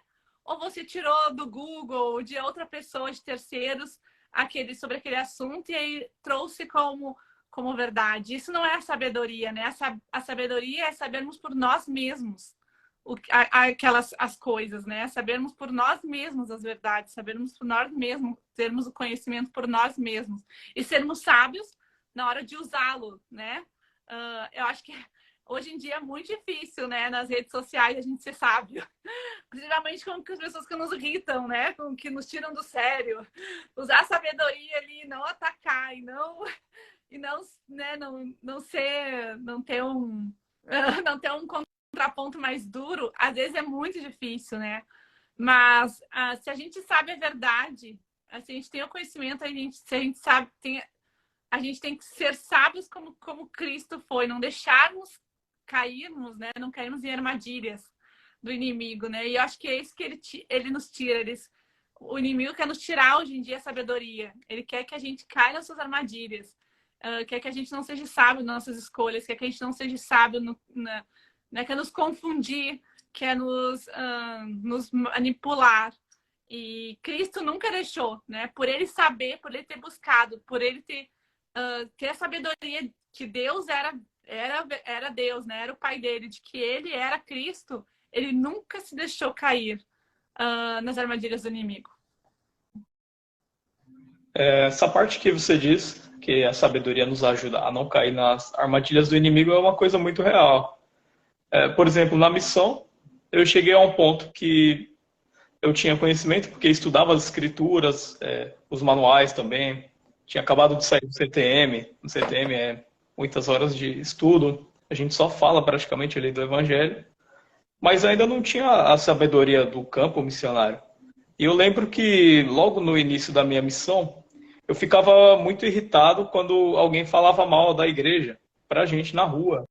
S1: Ou você tirou do Google ou de outra pessoa, de terceiros, sobre aquele assunto e aí trouxe como verdade? Isso não é a sabedoria, né? A sabedoria é sabermos por nós mesmos as coisas, né? Sabermos por nós mesmos as verdades, sabermos por nós mesmos, termos o conhecimento por nós mesmos e sermos sábios na hora de usá-lo, né? Eu acho que hoje em dia é muito difícil, né? Nas redes sociais a gente ser sábio, principalmente com as pessoas que nos irritam, né? Com que nos tiram do sério. Usar a sabedoria ali, não atacar e não, né? Não ter um contraponto mais duro, às vezes é muito difícil, né? Mas se a gente sabe a verdade, se a gente tem o conhecimento, se a gente sabe, a gente tem que ser sábios como Cristo foi, não deixarmos cairmos, né? Não cairmos em armadilhas do inimigo, né? E eu acho que é isso que ele nos tira. O inimigo quer nos tirar hoje em dia a sabedoria. Ele quer que a gente caia nas suas armadilhas. Quer que a gente não seja sábio nas nossas escolhas, quer que a gente não seja sábio né, quer nos confundir, quer nos manipular. E Cristo nunca deixou, né? Por ele saber, por ele ter buscado, por ele ter a sabedoria que Deus era Deus, né? Era o Pai dele, de que ele era Cristo, ele nunca se deixou cair nas armadilhas do inimigo.
S3: Essa parte que você diz, que a sabedoria nos ajuda a não cair nas armadilhas do inimigo, é uma coisa muito real. Por exemplo, na missão, eu cheguei a um ponto que eu tinha conhecimento, porque estudava as escrituras, os manuais também. Tinha acabado de sair do CTM. No CTM é muitas horas de estudo. A gente só fala praticamente ali do Evangelho. Mas ainda não tinha a sabedoria do campo missionário. E eu lembro que logo no início da minha missão, eu ficava muito irritado quando alguém falava mal da igreja pra gente na rua.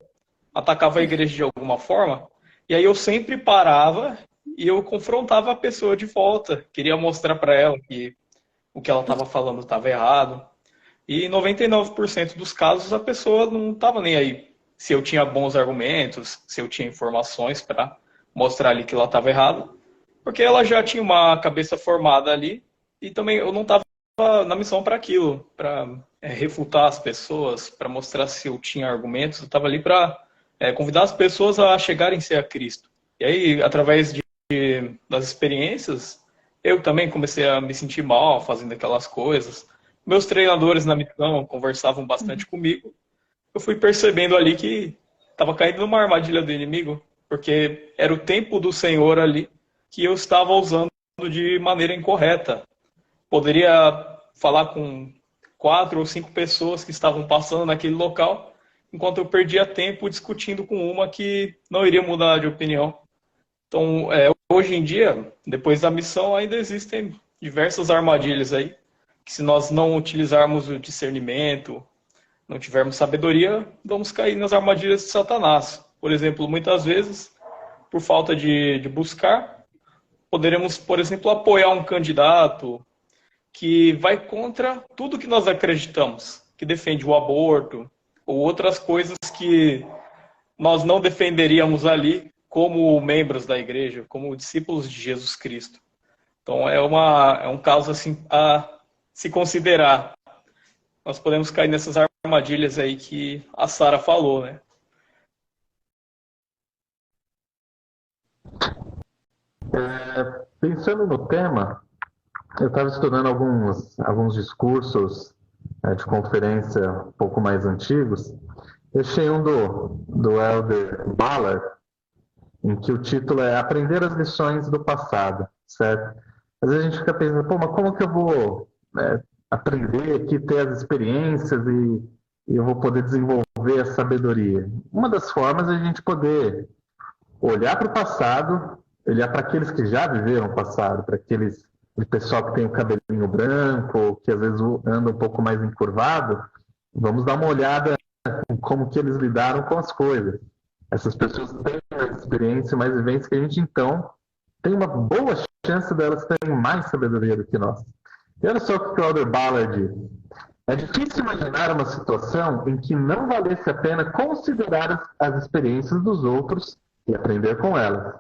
S3: Atacava a igreja de alguma forma. E aí eu sempre parava e eu confrontava a pessoa de volta. Queria mostrar para ela que o que ela estava falando estava errado. E em 99% dos casos a pessoa não estava nem aí se eu tinha bons argumentos, se eu tinha informações para mostrar ali que ela estava errada. Porque ela já tinha uma cabeça formada ali e também eu não estava na missão para aquilo, para refutar as pessoas, para mostrar se eu tinha argumentos. Eu estava ali para convidar as pessoas a chegarem-se a Cristo. E aí, através das experiências, eu também comecei a me sentir mal fazendo aquelas coisas. Meus treinadores na missão conversavam bastante comigo. Eu fui percebendo ali que estava caindo numa armadilha do inimigo, porque era o tempo do Senhor ali que eu estava usando de maneira incorreta. Poderia falar com 4 ou 5 pessoas que estavam passando naquele local, enquanto eu perdia tempo discutindo com uma que não iria mudar de opinião. Então, hoje em dia, depois da missão, ainda existem diversas armadilhas aí, que se nós não utilizarmos o discernimento, não tivermos sabedoria, vamos cair nas armadilhas de Satanás. Por exemplo, muitas vezes, por falta de buscar, poderemos, por exemplo, apoiar um candidato que vai contra tudo que nós acreditamos, que defende o aborto, ou outras coisas que nós não defenderíamos ali como membros da igreja, como discípulos de Jesus Cristo. Então é um caso assim a se considerar. Nós podemos cair nessas armadilhas aí que a Sara falou, né?
S2: Pensando no tema, eu estava estudando alguns discursos de conferência um pouco mais antigos. Eu achei um do Elder Ballard, em que o título é Aprender as Lições do Passado, certo? Às vezes a gente fica pensando, pô, mas como que eu vou aprender aqui, ter as experiências e eu vou poder desenvolver a sabedoria? Uma das formas é a gente poder olhar para o passado, olhar para aqueles que já viveram o passado, para aqueles de pessoal que tem o cabelinho branco, que às vezes anda um pouco mais encurvado, vamos dar uma olhada em como que eles lidaram com as coisas. Essas pessoas têm mais experiência, mais vivência que a gente, então, tem uma boa chance delas terem mais sabedoria do que nós. E olha só o que o Elder Ballard diz. É difícil imaginar uma situação em que não valesse a pena considerar as experiências dos outros e aprender com elas.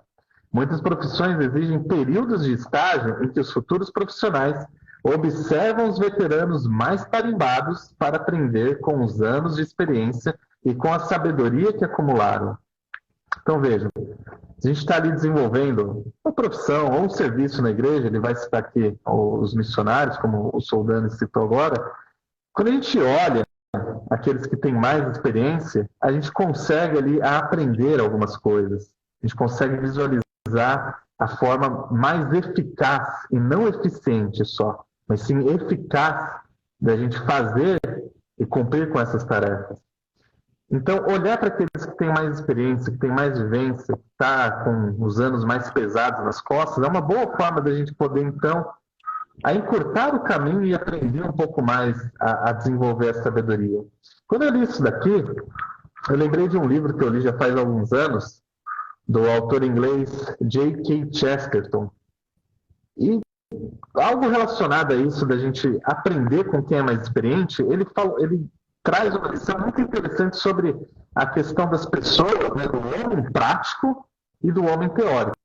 S2: Muitas profissões exigem períodos de estágio em que os futuros profissionais observam os veteranos mais tarimbados para aprender com os anos de experiência e com a sabedoria que acumularam. Então vejam, se a gente está ali desenvolvendo uma profissão ou um serviço na igreja, ele vai citar aqui os missionários, como o Soldani citou agora, quando a gente olha aqueles que têm mais experiência, a gente consegue ali aprender algumas coisas, a gente consegue visualizar a forma mais eficaz e não eficiente só, mas sim eficaz da gente fazer e cumprir com essas tarefas. Então, olhar para aqueles que têm mais experiência, que têm mais vivência, que está com os anos mais pesados nas costas, é uma boa forma da gente poder, então, a encurtar o caminho e aprender um pouco mais a desenvolver a sabedoria. Quando eu li isso daqui, eu lembrei de um livro que eu li já faz alguns anos, do autor inglês J.K. Chesterton. E algo relacionado a isso, da gente aprender com quem é mais experiente, ele traz uma lição muito interessante sobre a questão das pessoas, né, do homem prático e do homem teórico.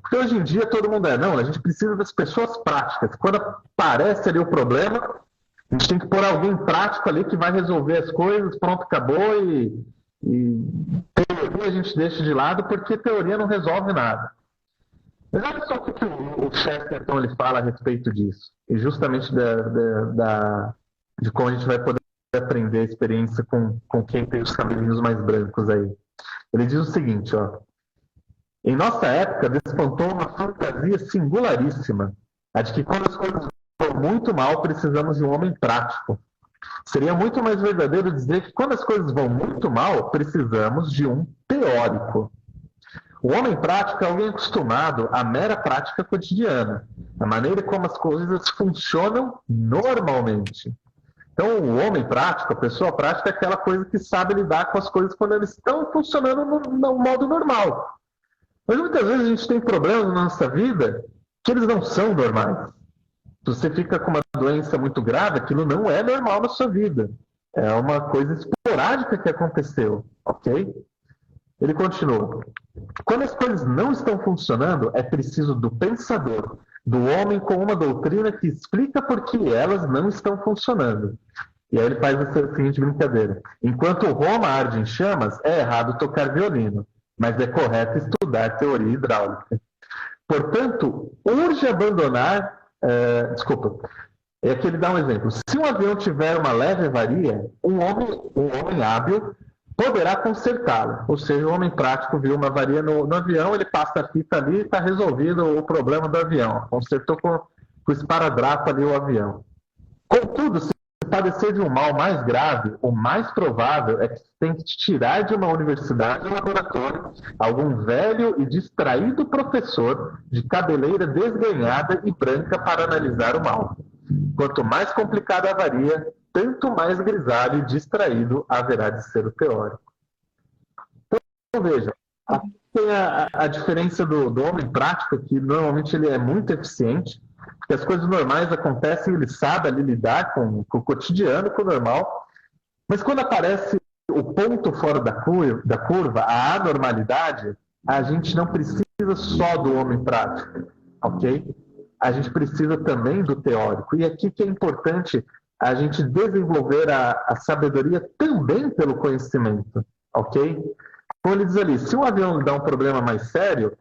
S2: Porque hoje em dia todo mundo a gente precisa das pessoas práticas. Quando aparece ali o problema, a gente tem que pôr alguém prático ali que vai resolver as coisas, pronto, acabou, e teoria a gente deixa de lado porque teoria não resolve nada. Mas olha só o que o Chesterton ele fala a respeito disso, e justamente de como a gente vai poder aprender a experiência com quem tem os cabelinhos mais brancos aí. Ele diz o seguinte, ó: em nossa época despontou uma fantasia singularíssima, a de que quando as coisas vão muito mal precisamos de um homem prático. Seria muito mais verdadeiro dizer que quando as coisas vão muito mal, precisamos de um teórico. O homem prático é alguém acostumado à mera prática cotidiana, a maneira como as coisas funcionam normalmente. Então, o homem prático, a pessoa prática, é aquela coisa que sabe lidar com as coisas quando elas estão funcionando no modo normal. Mas muitas vezes a gente tem problemas na nossa vida que eles não são normais. Se você fica com uma doença muito grave, aquilo não é normal na sua vida. É uma coisa esporádica que aconteceu, ok? Ele continua. Quando as coisas não estão funcionando, é preciso do pensador, do homem com uma doutrina que explica por que elas não estão funcionando. E aí ele faz essa seguinte brincadeira. Enquanto Roma arde em chamas, é errado tocar violino, mas é correto estudar teoria hidráulica. Portanto, urge abandonar... é que ele dá um exemplo. Se um avião tiver uma leve avaria, um homem hábil poderá consertá-la. Ou seja, o homem prático viu uma avaria no avião, ele passa a fita ali e está resolvido o problema do avião. Consertou com o esparadrapo ali o avião. Contudo, se padecer de um mal mais grave, o mais provável é que você tem que te tirar de uma universidade ou laboratório algum velho e distraído professor de cabeleira desgrenhada e branca para analisar o mal. Quanto mais complicada a avaria, tanto mais grisalho e distraído haverá de ser o teórico. Então, veja, aqui tem a diferença do homem prático, que normalmente ele é muito eficiente, porque as coisas normais acontecem, ele sabe ali lidar com o cotidiano, com o normal, mas quando aparece o ponto fora da curva, a anormalidade, a gente não precisa só do homem prático, ok? A gente precisa também do teórico. E aqui que é importante a gente desenvolver a sabedoria também pelo conhecimento, ok? Como ele diz ali, se um avião dá um problema mais sério,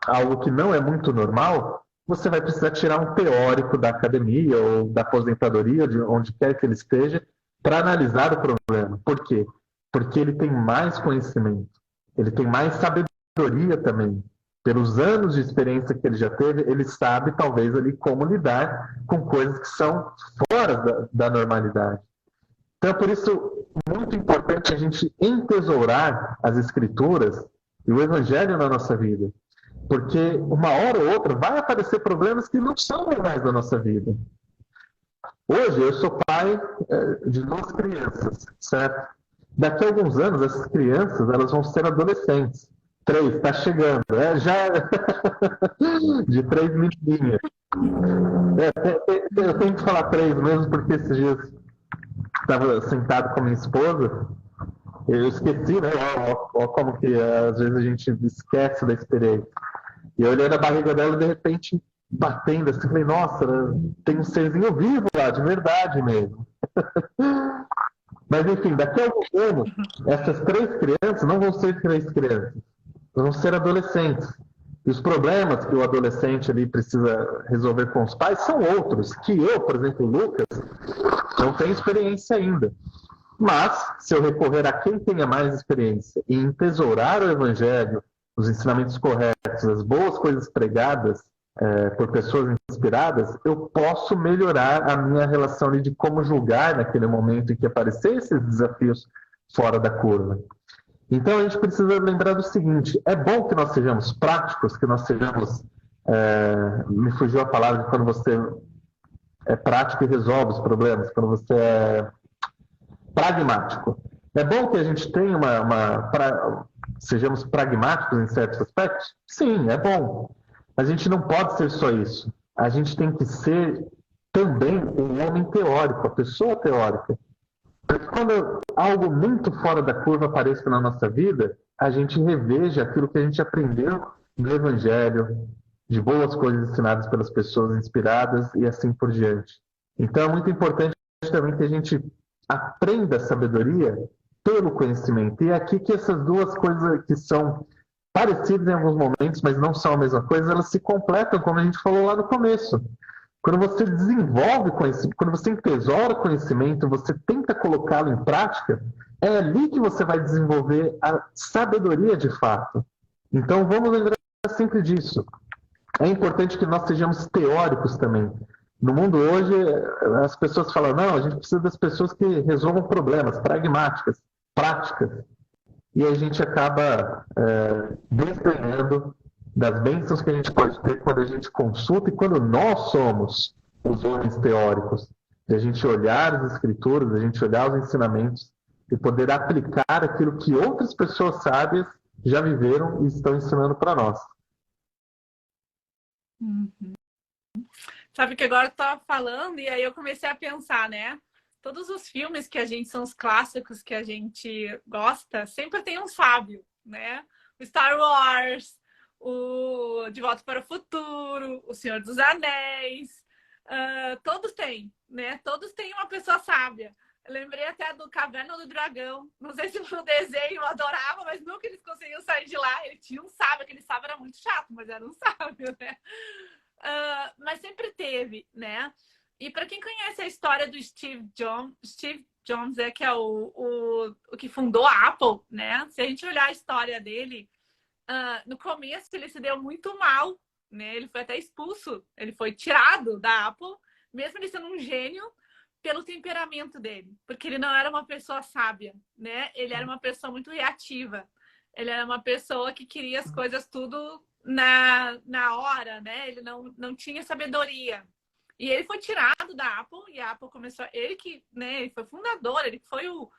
S2: algo que não é muito normal, você vai precisar tirar um teórico da academia ou da aposentadoria, de onde quer que ele esteja, para analisar o problema. Por quê? Porque ele tem mais conhecimento, ele tem mais sabedoria também. Pelos anos de experiência que ele já teve, ele sabe, talvez, ali como lidar com coisas que são fora da normalidade. Então, por isso, muito importante a gente entesourar as escrituras e o evangelho na nossa vida. Porque uma hora ou outra vai aparecer problemas que não são normais da nossa vida. Hoje, eu sou pai de 2 crianças, certo? Daqui a alguns anos, essas crianças elas vão ser adolescentes. 3, está chegando. Já de 3 menininhas. Eu tenho que falar 3 mesmo, porque esses dias estava sentado com a minha esposa, eu esqueci, né? Ó, como que às vezes a gente esquece da experiência. E eu olhei na barriga dela e de repente batendo assim, falei, nossa, tem um serzinho vivo lá, de verdade mesmo. Mas enfim, daqui a alguns anos, essas 3 crianças não vão ser 3 crianças, vão ser adolescentes. E os problemas que o adolescente ali precisa resolver com os pais são outros, que eu, por exemplo, o Lucas, não tenho experiência ainda. Mas, se eu recorrer a quem tenha mais experiência e entesourar o evangelho, os ensinamentos corretos, as boas coisas pregadas por pessoas inspiradas, eu posso melhorar a minha relação ali de como julgar naquele momento em que aparecer esses desafios fora da curva. Então, a gente precisa lembrar do seguinte, é bom que nós sejamos práticos, que nós sejamos... me fugiu a palavra de quando você é prático e resolve os problemas, quando você é pragmático. É bom que a gente tenha sejamos pragmáticos em certos aspectos? Sim, é bom. Mas a gente não pode ser só isso. A gente tem que ser também um homem teórico, a pessoa teórica. Porque quando algo muito fora da curva apareça na nossa vida, a gente reveja aquilo que a gente aprendeu no Evangelho, de boas coisas ensinadas pelas pessoas inspiradas e assim por diante. Então é muito importante também que a gente aprenda a sabedoria pelo conhecimento. E é aqui que essas duas coisas que são parecidas em alguns momentos, mas não são a mesma coisa, elas se completam, como a gente falou lá no começo. Quando você desenvolve conhecimento, quando você entesoura conhecimento, você tenta colocá-lo em prática, é ali que você vai desenvolver a sabedoria de fato. Então vamos lembrar sempre disso. É importante que nós sejamos teóricos também. No mundo hoje, as pessoas falam, não, a gente precisa das pessoas que resolvam problemas, pragmáticas, práticas. E a gente acaba desdenhando das bênçãos que a gente pode ter quando a gente consulta e quando nós somos os homens teóricos. De a gente olhar as escrituras, a gente olhar os ensinamentos e poder aplicar aquilo que outras pessoas sábias já viveram e estão ensinando para nós.
S1: Uhum. Sabe que agora eu estava falando e aí eu comecei a pensar, né? Todos os filmes que a gente são os clássicos que a gente gosta, sempre tem um sábio, né? O Star Wars, o De Volta para o Futuro, o Senhor dos Anéis, todos têm, né? Todos têm uma pessoa sábia. Eu lembrei até do Caverna do Dragão. Não sei se no desenho eu adorava, mas nunca eles conseguiam sair de lá. Ele tinha um sábio, aquele sábio era muito chato, mas era um sábio, né? Mas sempre teve, né? E para quem conhece a história do Steve Jobs que é o que fundou a Apple, né? Se a gente olhar a história dele, no começo ele se deu muito mal, né? Ele foi até expulso, ele foi tirado da Apple, mesmo ele sendo um gênio, pelo temperamento dele, porque ele não era uma pessoa sábia, né? Ele era uma pessoa muito reativa, ele era uma pessoa que queria as coisas tudo na hora, né? Ele não tinha sabedoria. E ele foi tirado da Apple, e a Apple começou... Ele que, né, ele foi fundador, ele foi o...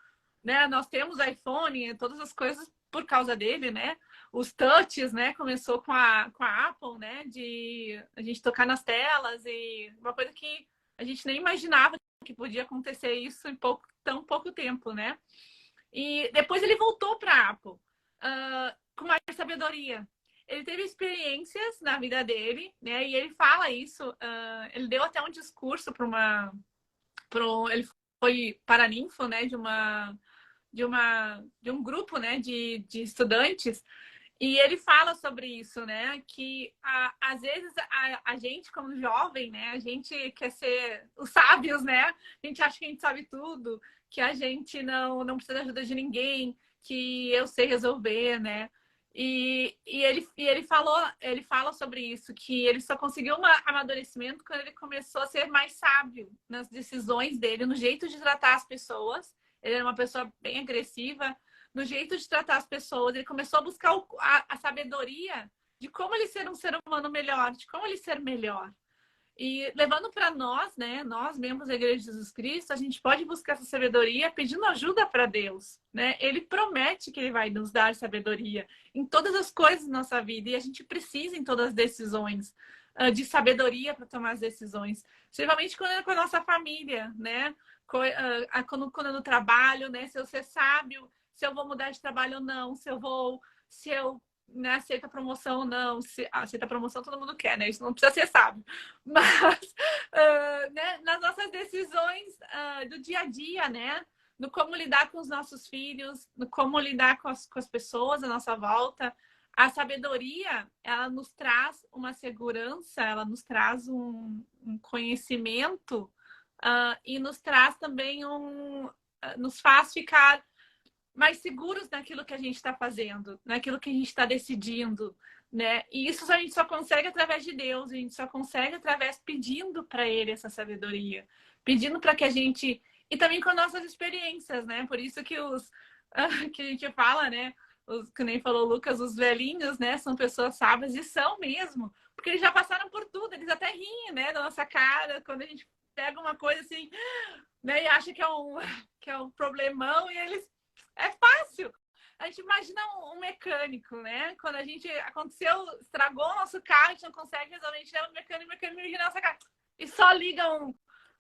S1: Né, nós temos iPhone, todas as coisas por causa dele, né? Os touches, né? Começou com a Apple, né? De a gente tocar nas telas e uma coisa que a gente nem imaginava que podia acontecer isso em tão pouco tempo, né? E depois ele voltou para a Apple com mais sabedoria. Ele teve experiências na vida dele, né? E ele fala isso. Ele deu até um discurso para ele foi paraninfo, né? De um grupo, né? De estudantes. E ele fala sobre isso, né? Que às vezes a gente, como jovem, né? A gente quer ser os sábios, né? A gente acha que a gente sabe tudo, que a gente não precisa de ajuda de ninguém, que eu sei resolver, né? E ele fala sobre isso, que ele só conseguiu um amadurecimento quando ele começou a ser mais sábio nas decisões dele, no jeito de tratar as pessoas. Ele era uma pessoa bem agressiva, no jeito de tratar as pessoas. Ele começou a buscar a sabedoria de como ele ser um ser humano melhor, de como ele ser melhor. E levando para nós, né, nós, membros da Igreja de Jesus Cristo, a gente pode buscar essa sabedoria pedindo ajuda para Deus, né? Ele promete que ele vai nos dar sabedoria em todas as coisas da nossa vida, e a gente precisa em todas as decisões de sabedoria para tomar as decisões, principalmente quando é com a nossa família, né? Quando é no trabalho, né? Se eu ser sábio, se eu vou mudar de trabalho ou não, se eu né, aceita a promoção ou não. Se aceita a promoção, todo mundo quer, né? Isso não precisa ser sábio. Mas né, nas nossas decisões do dia a dia, né? No como lidar com os nossos filhos, no como lidar com as pessoas à nossa volta. A sabedoria, ela nos traz uma segurança, ela nos traz um conhecimento e nos traz também nos faz ficar mais seguros naquilo que a gente está fazendo, naquilo que a gente está decidindo, né? E isso a gente só consegue através de Deus, a gente só consegue através pedindo para Ele essa sabedoria, pedindo para que a gente... E também com nossas experiências, né? Por isso que que a gente fala, né? Que nem falou o Lucas, os velhinhos, né? São pessoas sábias e são mesmo, porque eles já passaram por tudo, eles até riem, né? Da nossa cara, quando a gente pega uma coisa assim, né? E acha que é um problemão e eles... É fácil. A gente imagina um mecânico, né? Quando aconteceu, estragou o nosso carro, a gente não consegue resolver, a gente leva o mecânico liga a nossa cara. E só ligam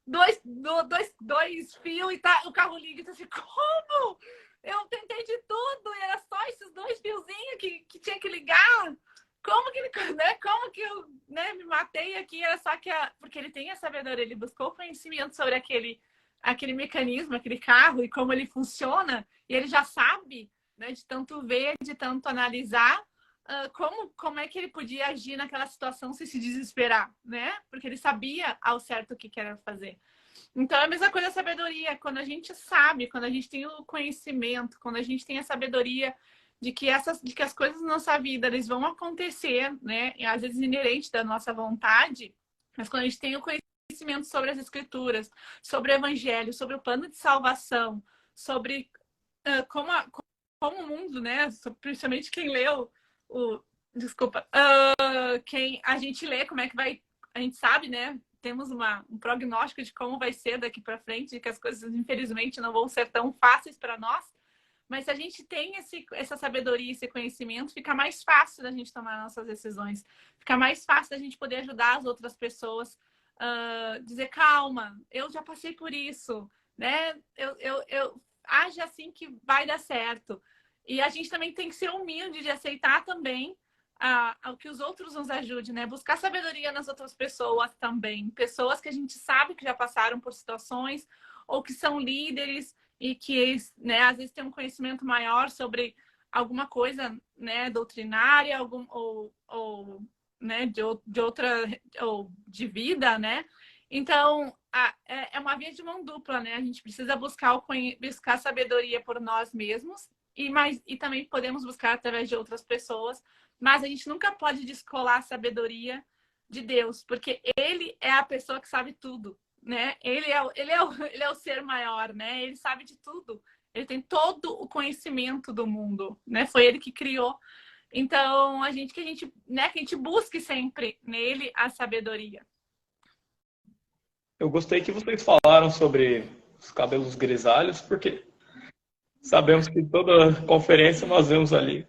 S1: dois fios e tá, o carro liga e tá assim, como? Eu tentei de tudo e era só esses dois fiozinhos que tinha que ligar. Como que né? Como que eu me matei aqui? Era só porque ele tem a sabedoria, ele buscou conhecimento sobre aquele mecanismo, aquele carro e como ele funciona, e ele já sabe, né, de tanto ver, de tanto analisar, como é que ele podia agir naquela situação sem se desesperar, né? Porque ele sabia ao certo o que era fazer. Então, é a mesma coisa a sabedoria. Quando a gente sabe, quando a gente tem o conhecimento, quando a gente tem a sabedoria de que as coisas na nossa vida eles vão acontecer, né? E às vezes inerente da nossa vontade, mas quando a gente tem o conhecimento sobre as escrituras, sobre o evangelho, sobre o plano de salvação, sobre como o mundo, né? Principalmente quem leu quem a gente lê, como é que vai, a gente sabe, né? Temos um prognóstico de como vai ser daqui para frente, de que as coisas infelizmente não vão ser tão fáceis para nós. Mas se a gente tem essa sabedoria, esse conhecimento, fica mais fácil da gente tomar nossas decisões. Fica mais fácil da gente poder ajudar as outras pessoas. Dizer, calma, eu já passei por isso, né? Eu age assim que vai dar certo. E a gente também tem que ser humilde de aceitar também o que os outros nos ajudem, né? Buscar sabedoria nas outras pessoas também. Pessoas que a gente sabe que já passaram por situações ou que são líderes e que, né, às vezes tem um conhecimento maior sobre alguma coisa, né, doutrinária, ou né, de outra, ou de vida, né? Então, é uma via de mão dupla, né? A gente precisa buscar sabedoria por nós mesmos e também podemos buscar através de outras pessoas, mas a gente nunca pode descolar a sabedoria de Deus, porque Ele é a pessoa que sabe tudo, né? Ele é o ser maior, né? Ele sabe de tudo. Ele tem todo o conhecimento do mundo, né? Foi Ele que criou. Então, que a gente busque sempre nele a sabedoria.
S3: Eu gostei que vocês falaram sobre os cabelos grisalhos, porque sabemos que toda conferência nós vemos ali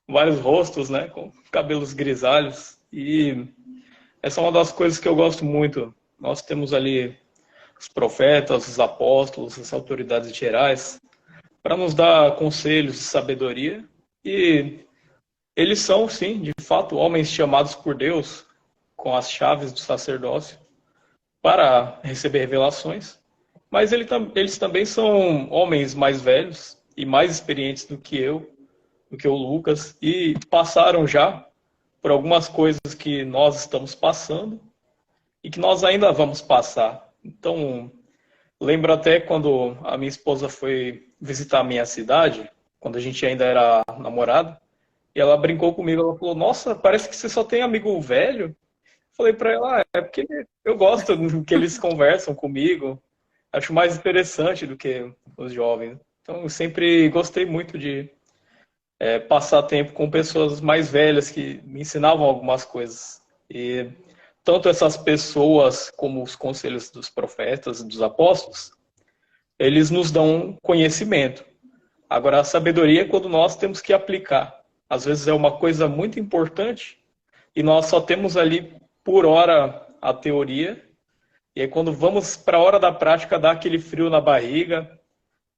S3: vários rostos, né, com cabelos grisalhos. E essa é uma das coisas que eu gosto muito. Nós temos ali os profetas, os apóstolos, as autoridades gerais, para nos dar conselhos de sabedoria. E eles são, sim, de fato, homens chamados por Deus com as chaves do sacerdócio para receber revelações. Mas eles também são homens mais velhos e mais experientes do que eu, do que o Lucas, e passaram já por algumas coisas que nós estamos passando e que nós ainda vamos passar. Então, lembro até quando a minha esposa foi visitar a minha cidade, quando a gente ainda era namorado, e ela brincou comigo, ela falou, nossa, parece que você só tem amigo velho. Falei para ela, é porque eu gosto que eles conversam comigo, acho mais interessante do que os jovens. Então, eu sempre gostei muito de passar tempo com pessoas mais velhas que me ensinavam algumas coisas. E tanto essas pessoas como os conselhos dos profetas, dos apóstolos, eles nos dão conhecimento. Agora, a sabedoria é quando nós temos que aplicar. Às vezes é uma coisa muito importante e nós só temos ali por hora a teoria. E aí quando vamos para a hora da prática, dá aquele frio na barriga,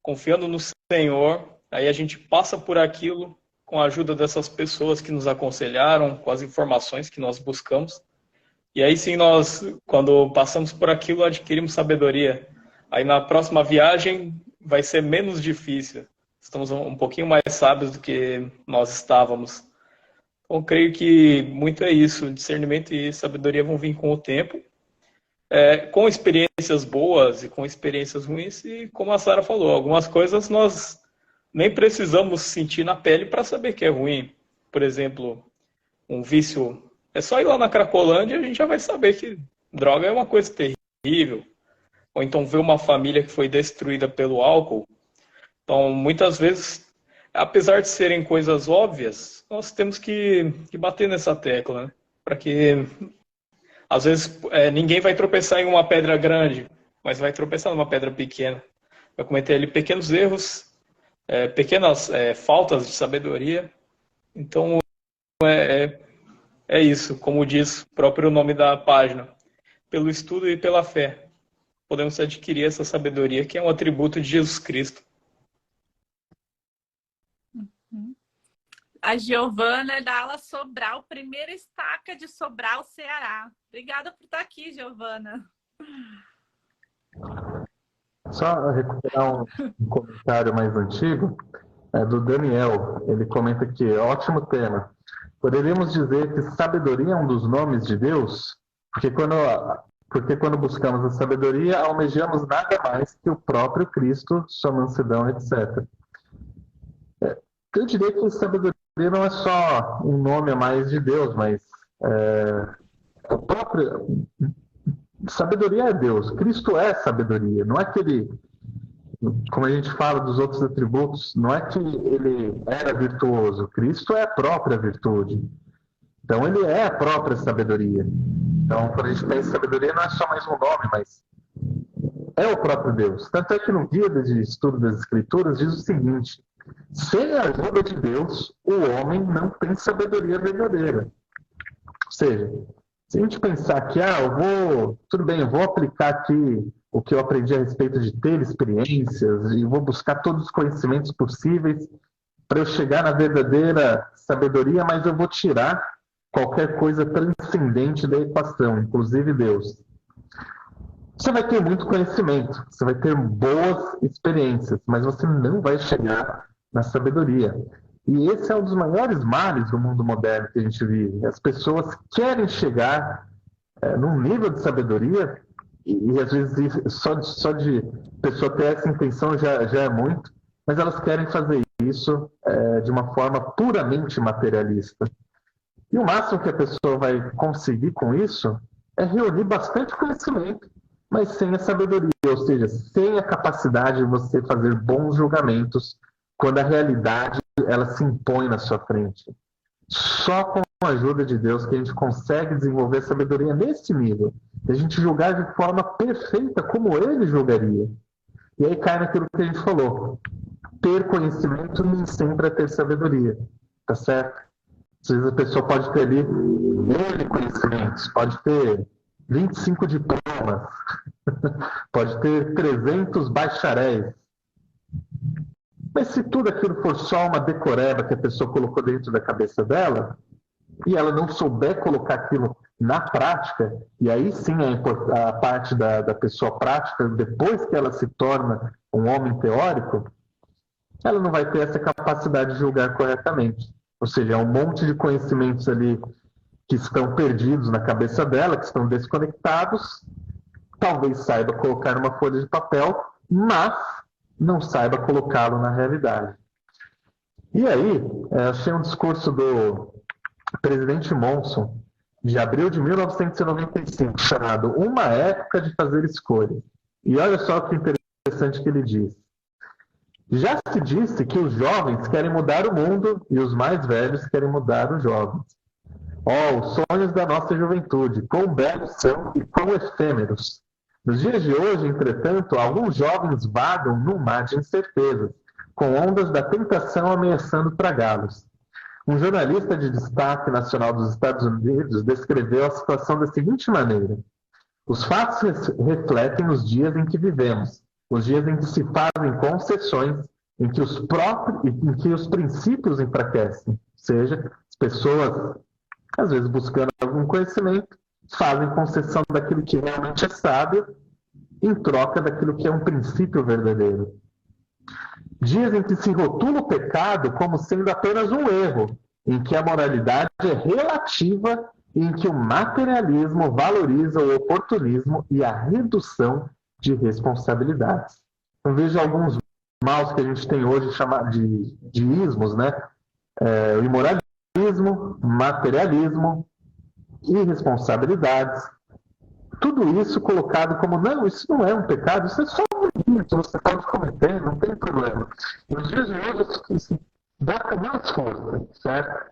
S3: confiando no Senhor. Aí a gente passa por aquilo com a ajuda dessas pessoas que nos aconselharam, com as informações que nós buscamos. E aí sim nós, quando passamos por aquilo, adquirimos sabedoria. Aí na próxima viagem vai ser menos difícil. Estamos um pouquinho mais sábios do que nós estávamos. Então, creio que muito é isso. Discernimento e sabedoria vão vir com o tempo. Com experiências boas e com experiências ruins. E como a Sara falou, algumas coisas nós nem precisamos sentir na pele para saber que é ruim. Por exemplo, um vício. É só ir lá na Cracolândia e a gente já vai saber que droga é uma coisa terrível. Ou então ver uma família que foi destruída pelo álcool. Então, muitas vezes, apesar de serem coisas óbvias, nós temos que bater nessa tecla, né? Para que, às vezes, ninguém vai tropeçar em uma pedra grande, mas vai tropeçar numa pedra pequena. Vai cometer ali pequenos erros, pequenas faltas de sabedoria. Então, é isso, como diz o próprio nome da página. Pelo estudo e pela fé, podemos adquirir essa sabedoria, que é um atributo de Jesus Cristo.
S1: A Giovana é da ala Sobral, primeira estaca de Sobral, Ceará. Obrigada por estar aqui, Giovana.
S2: Só recuperar um comentário mais antigo, do Daniel. Ele comenta aqui, ótimo tema. Poderíamos dizer que sabedoria é um dos nomes de Deus? Porque quando buscamos a sabedoria, almejamos nada mais que o próprio Cristo, sua mansidão, etc. Eu diria que sabedoria não é só um nome a mais de Deus, mas o próprio... Sabedoria é Deus. Cristo é sabedoria. Não é que ele, como a gente fala dos outros atributos, não é que ele era virtuoso. Cristo é a própria virtude. Então ele é a própria sabedoria. Então quando a gente pensa em sabedoria, não é só mais um nome, mas é o próprio Deus. Tanto é que no guia de estudo das Escrituras diz o seguinte: sem a ajuda de Deus, o homem não tem sabedoria verdadeira. Ou seja, se a gente pensar que, eu vou aplicar aqui o que eu aprendi a respeito de ter experiências e vou buscar todos os conhecimentos possíveis para eu chegar na verdadeira sabedoria, mas eu vou tirar qualquer coisa transcendente da equação, inclusive Deus. Você vai ter muito conhecimento, você vai ter boas experiências, mas você não vai chegar na sabedoria. E esse é um dos maiores males do mundo moderno que a gente vive. As pessoas querem chegar num nível de sabedoria, e às vezes só de pessoa ter essa intenção já é muito, mas elas querem fazer isso de uma forma puramente materialista. E o máximo que a pessoa vai conseguir com isso é reunir bastante conhecimento, mas sem a sabedoria, ou seja, sem a capacidade de você fazer bons julgamentos quando a realidade ela se impõe na sua frente. Só com a ajuda de Deus que a gente consegue desenvolver sabedoria nesse nível. E a gente julgar de forma perfeita como ele julgaria. E aí cai naquilo que a gente falou. Ter conhecimento nem sempre é ter sabedoria. Tá certo? Às vezes a pessoa pode ter ali N conhecimentos, pode ter 25 diplomas, pode ter 300 bacharéis. Mas se tudo aquilo for só uma decoreba que a pessoa colocou dentro da cabeça dela, e ela não souber colocar aquilo na prática, e aí sim a parte da pessoa prática, depois que ela se torna um homem teórico, ela não vai ter essa capacidade de julgar corretamente. Ou seja, é um monte de conhecimentos ali que estão perdidos na cabeça dela, que estão desconectados, talvez saiba colocar numa folha de papel, mas não saiba colocá-lo na realidade. E aí, achei um discurso do presidente Monson, de abril de 1995, chamado Uma Época de Fazer Escolhas. E olha só que interessante que ele diz. Já se disse que os jovens querem mudar o mundo e os mais velhos querem mudar os jovens. Os sonhos da nossa juventude, quão belos são e quão efêmeros. Nos dias de hoje, entretanto, alguns jovens vagam num mar de incertezas, com ondas da tentação ameaçando tragá-los. Um jornalista de destaque nacional dos Estados Unidos descreveu a situação da seguinte maneira: os fatos refletem os dias em que vivemos, os dias em que se fazem concessões, em que os princípios enfraquecem. Ou seja, as pessoas, às vezes buscando algum conhecimento, fazem concessão daquilo que realmente é sábio em troca daquilo que é um princípio verdadeiro. Dias em que se rotula o pecado como sendo apenas um erro, em que a moralidade é relativa e em que o materialismo valoriza o oportunismo e a redução de responsabilidades. Eu vejo alguns maus que a gente tem hoje chamado de ismos, né? O imoralismo, materialismo, irresponsabilidades. Tudo isso colocado como, não, isso não é um pecado, isso é só um erro que você pode cometer, não tem problema. E nos dias de hoje isso dá com mais força, certo?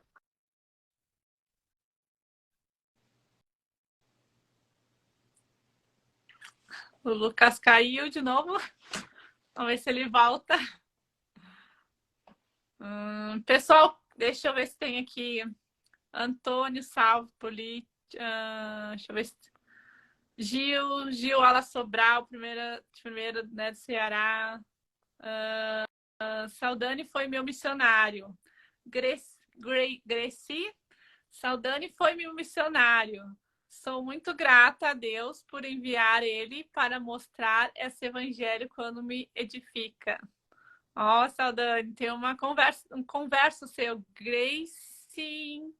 S1: O Lucas caiu de novo. Vamos ver se ele volta. Pessoal, deixa eu ver se tem aqui. Antônio, salve, deixa eu ver se... Gil Ala Sobral, primeira né, do Ceará. Saldani foi meu missionário. Greci, Saldani foi meu missionário. Sou muito grata a Deus por enviar ele para mostrar esse evangelho quando me edifica. Saldani, tem um converso seu. Grace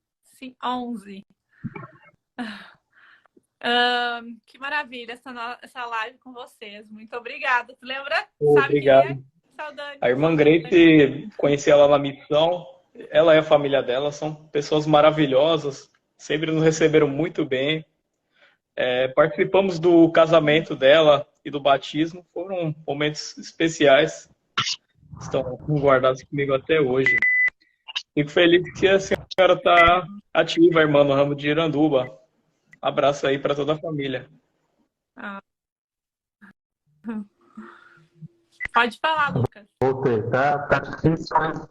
S1: 11. Que maravilha essa live com vocês. Muito obrigada. Tu lembra?
S3: Obrigado.
S1: Saldani,
S3: a irmã Grace, conheci ela na missão. Ela e a família dela são pessoas maravilhosas. Sempre nos receberam muito bem. Participamos do casamento dela e do batismo. Foram momentos especiais. Estão guardados comigo até hoje. Fico feliz que a senhora está ativa, irmã, no ramo de Iranduba. Abraço aí para toda a família.
S1: Pode falar, Lucas.
S2: Voltei. Tá difícil, mas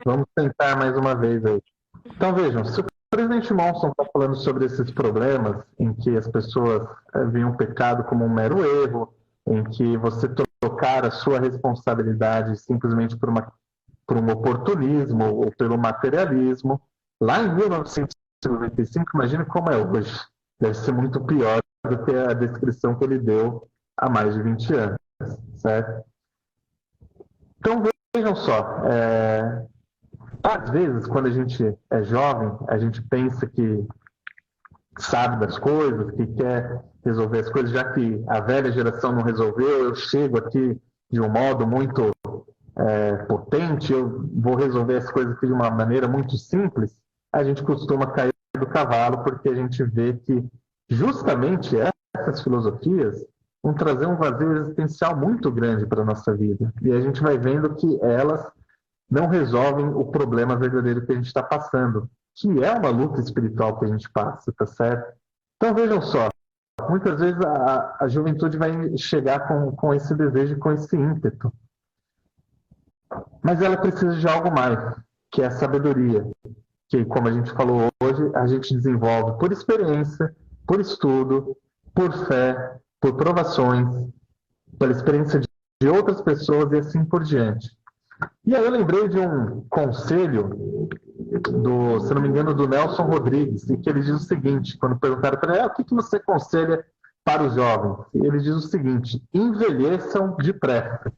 S2: vamos tentar mais uma vez aí. Então vejam, se o presidente Monson está falando sobre esses problemas em que as pessoas veem o pecado como um mero erro, em que você trocar a sua responsabilidade simplesmente por um oportunismo ou pelo materialismo, lá em 1995, imagine como é hoje. Deve ser muito pior do que a descrição que ele deu há mais de 20 anos, certo? Então vejam só, às vezes, quando a gente é jovem, a gente pensa que sabe das coisas, que quer resolver as coisas, já que a velha geração não resolveu, eu chego aqui de um modo muito potente, eu vou resolver as coisas aqui de uma maneira muito simples. A gente costuma cair do cavalo, porque a gente vê que justamente essas filosofias vão trazer um vazio existencial muito grande para a nossa vida. E a gente vai vendo que elas não resolvem o problema verdadeiro que a gente está passando, que é uma luta espiritual que a gente passa, tá certo? Então vejam só, muitas vezes a juventude vai chegar com esse desejo, com esse ímpeto, mas ela precisa de algo mais, que é a sabedoria, que, como a gente falou hoje, a gente desenvolve por experiência, por estudo, por fé, por provações, pela experiência de outras pessoas e assim por diante. E aí eu lembrei de um conselho se não me engano, do Nelson Rodrigues, em que ele diz o seguinte, quando perguntaram para ele, o que você aconselha para os jovens? E ele diz o seguinte: envelheçam depressa.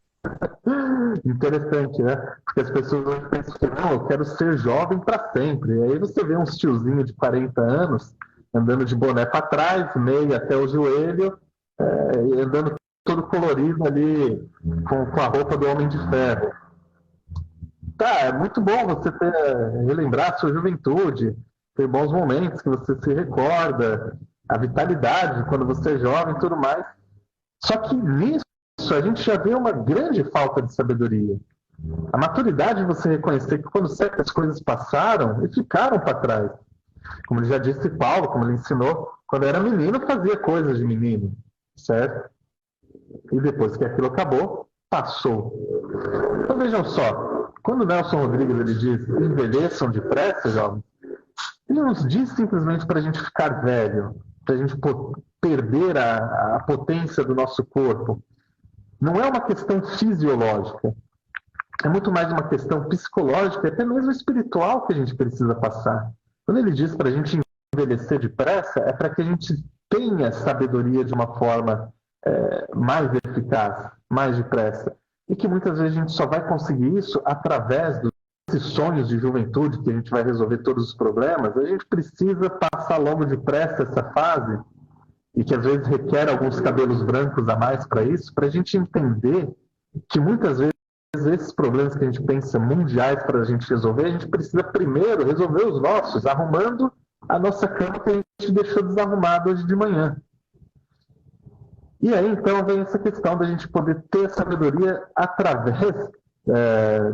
S2: Interessante, né? Porque as pessoas pensam que não, eu quero ser jovem para sempre. E aí você vê uns tiozinhos de 40 anos andando de boné para trás, meia até o joelho, e andando todo colorido ali com a roupa do Homem de Ferro. Tá, é muito bom você relembrar a sua juventude, ter bons momentos que você se recorda, a vitalidade quando você é jovem e tudo mais. Só que nisso a gente já vê uma grande falta de sabedoria. A maturidade de você reconhecer que quando certas coisas passaram e ficaram para trás. Como ele já disse Paulo, como ele ensinou, quando era menino fazia coisas de menino, certo? E depois que aquilo acabou, passou. Então vejam só, quando Nelson Rodrigues ele diz envelheçam depressa, jovens, ele não diz simplesmente para a gente ficar velho, para a gente perder a potência do nosso corpo. Não é uma questão fisiológica, é muito mais uma questão psicológica, até mesmo espiritual que a gente precisa passar. Quando ele diz para a gente envelhecer depressa, é para que a gente tenha sabedoria de uma forma mais eficaz, mais depressa. E que muitas vezes a gente só vai conseguir isso através desses sonhos de juventude, que a gente vai resolver todos os problemas. A gente precisa passar logo depressa essa fase, e que às vezes requer alguns cabelos brancos a mais para isso, para a gente entender que muitas vezes esses problemas que a gente pensa mundiais para a gente resolver, a gente precisa primeiro resolver os nossos, arrumando a nossa cama que a gente deixou desarrumada hoje de manhã. E aí, então, vem essa questão da gente poder ter sabedoria através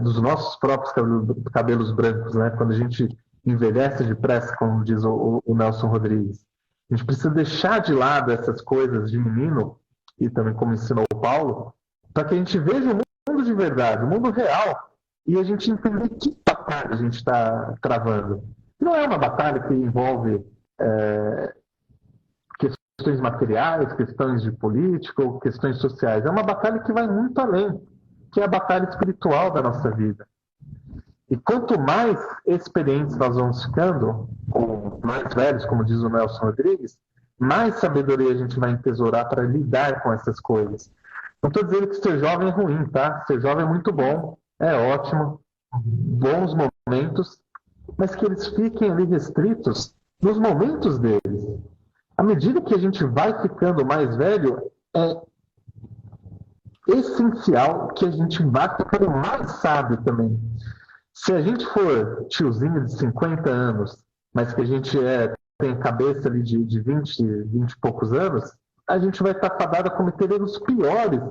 S2: dos nossos próprios cabelos brancos, né? Quando a gente envelhece depressa, como diz o Nelson Rodrigues. A gente precisa deixar de lado essas coisas de menino, e também como ensinou o Paulo, para que a gente veja o mundo de verdade, o mundo real, e a gente entender que batalha a gente está travando. Não é uma batalha que envolve questões materiais, questões de política ou questões sociais. É uma batalha que vai muito além, que é a batalha espiritual da nossa vida. E quanto mais experientes nós vamos ficando, ou mais velhos, como diz o Nelson Rodrigues, mais sabedoria a gente vai entesourar para lidar com essas coisas. Não estou dizendo que ser jovem é ruim, tá? Ser jovem é muito bom, é ótimo, bons momentos, mas que eles fiquem ali restritos nos momentos deles. À medida que a gente vai ficando mais velho, é essencial que a gente vá ficando mais sábio também. Se a gente for tiozinho de 50 anos, mas que a gente tem cabeça ali de 20 e poucos anos, a gente vai estar fadado a cometer erros piores,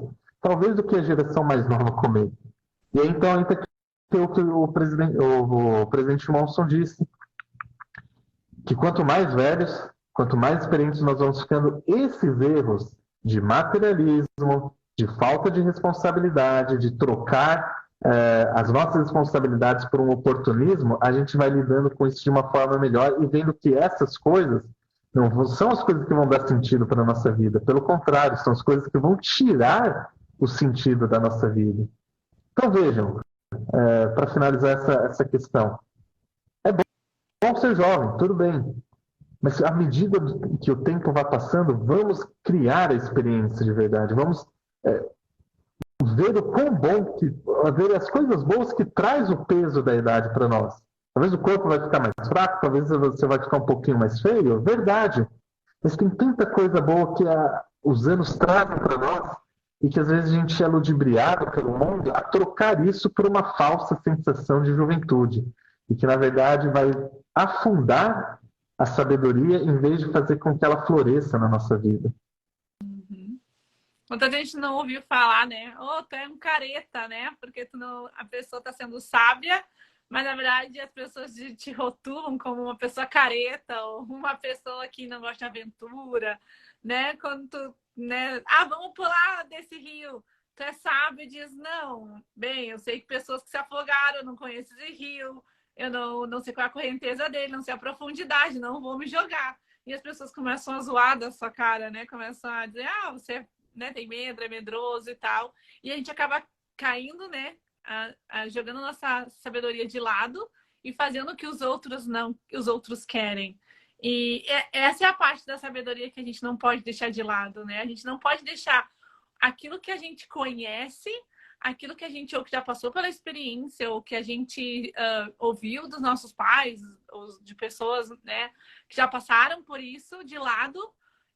S2: talvez do que a geração mais nova comete. E aí, então, entra o que o presidente Monson disse, que quanto mais velhos, quanto mais experientes nós vamos ficando, esses erros de materialismo, de falta de responsabilidade, de trocar as nossas responsabilidades por um oportunismo, a gente vai lidando com isso de uma forma melhor e vendo que essas coisas não são as coisas que vão dar sentido para a nossa vida. Pelo contrário, são as coisas que vão tirar o sentido da nossa vida. Então vejam, para finalizar essa questão, é bom ser jovem, tudo bem. Mas à medida que o tempo vai passando, vamos criar a experiência de verdade. Vamos ver o quão bom, ver as coisas boas que traz o peso da idade para nós. Talvez o corpo vai ficar mais fraco, talvez você vai ficar um pouquinho mais feio, verdade. Mas tem tanta coisa boa que os anos trazem para nós e que às vezes a gente é ludibriado pelo mundo a trocar isso por uma falsa sensação de juventude. E que, na verdade, vai afundar a sabedoria em vez de fazer com que ela floresça na nossa vida.
S1: Quanta gente não ouviu falar, né? Oh, tu é um careta, né? Porque tu não, a pessoa está sendo sábia, mas na verdade as pessoas te rotulam como uma pessoa careta ou uma pessoa que não gosta de aventura, né? Quando tu, né? Ah, vamos pular desse rio. Tu é sábio e diz, não, bem, eu sei que pessoas que se afogaram, eu não conheço esse rio, eu não sei qual é a correnteza dele, não sei a profundidade, não vou me jogar. E as pessoas começam a zoar da sua cara, né? Começam a dizer, ah, você né, tem medo, é medroso e tal. E a gente acaba caindo, né? Jogando nossa sabedoria de lado e fazendo o que os outros não, que os outros querem. E essa é a parte da sabedoria que a gente não pode deixar de lado, né? A gente não pode deixar aquilo que a gente conhece, aquilo que a gente ou que já passou pela experiência, ou que a gente ouviu dos nossos pais, ou de pessoas, né, que já passaram por isso, de lado,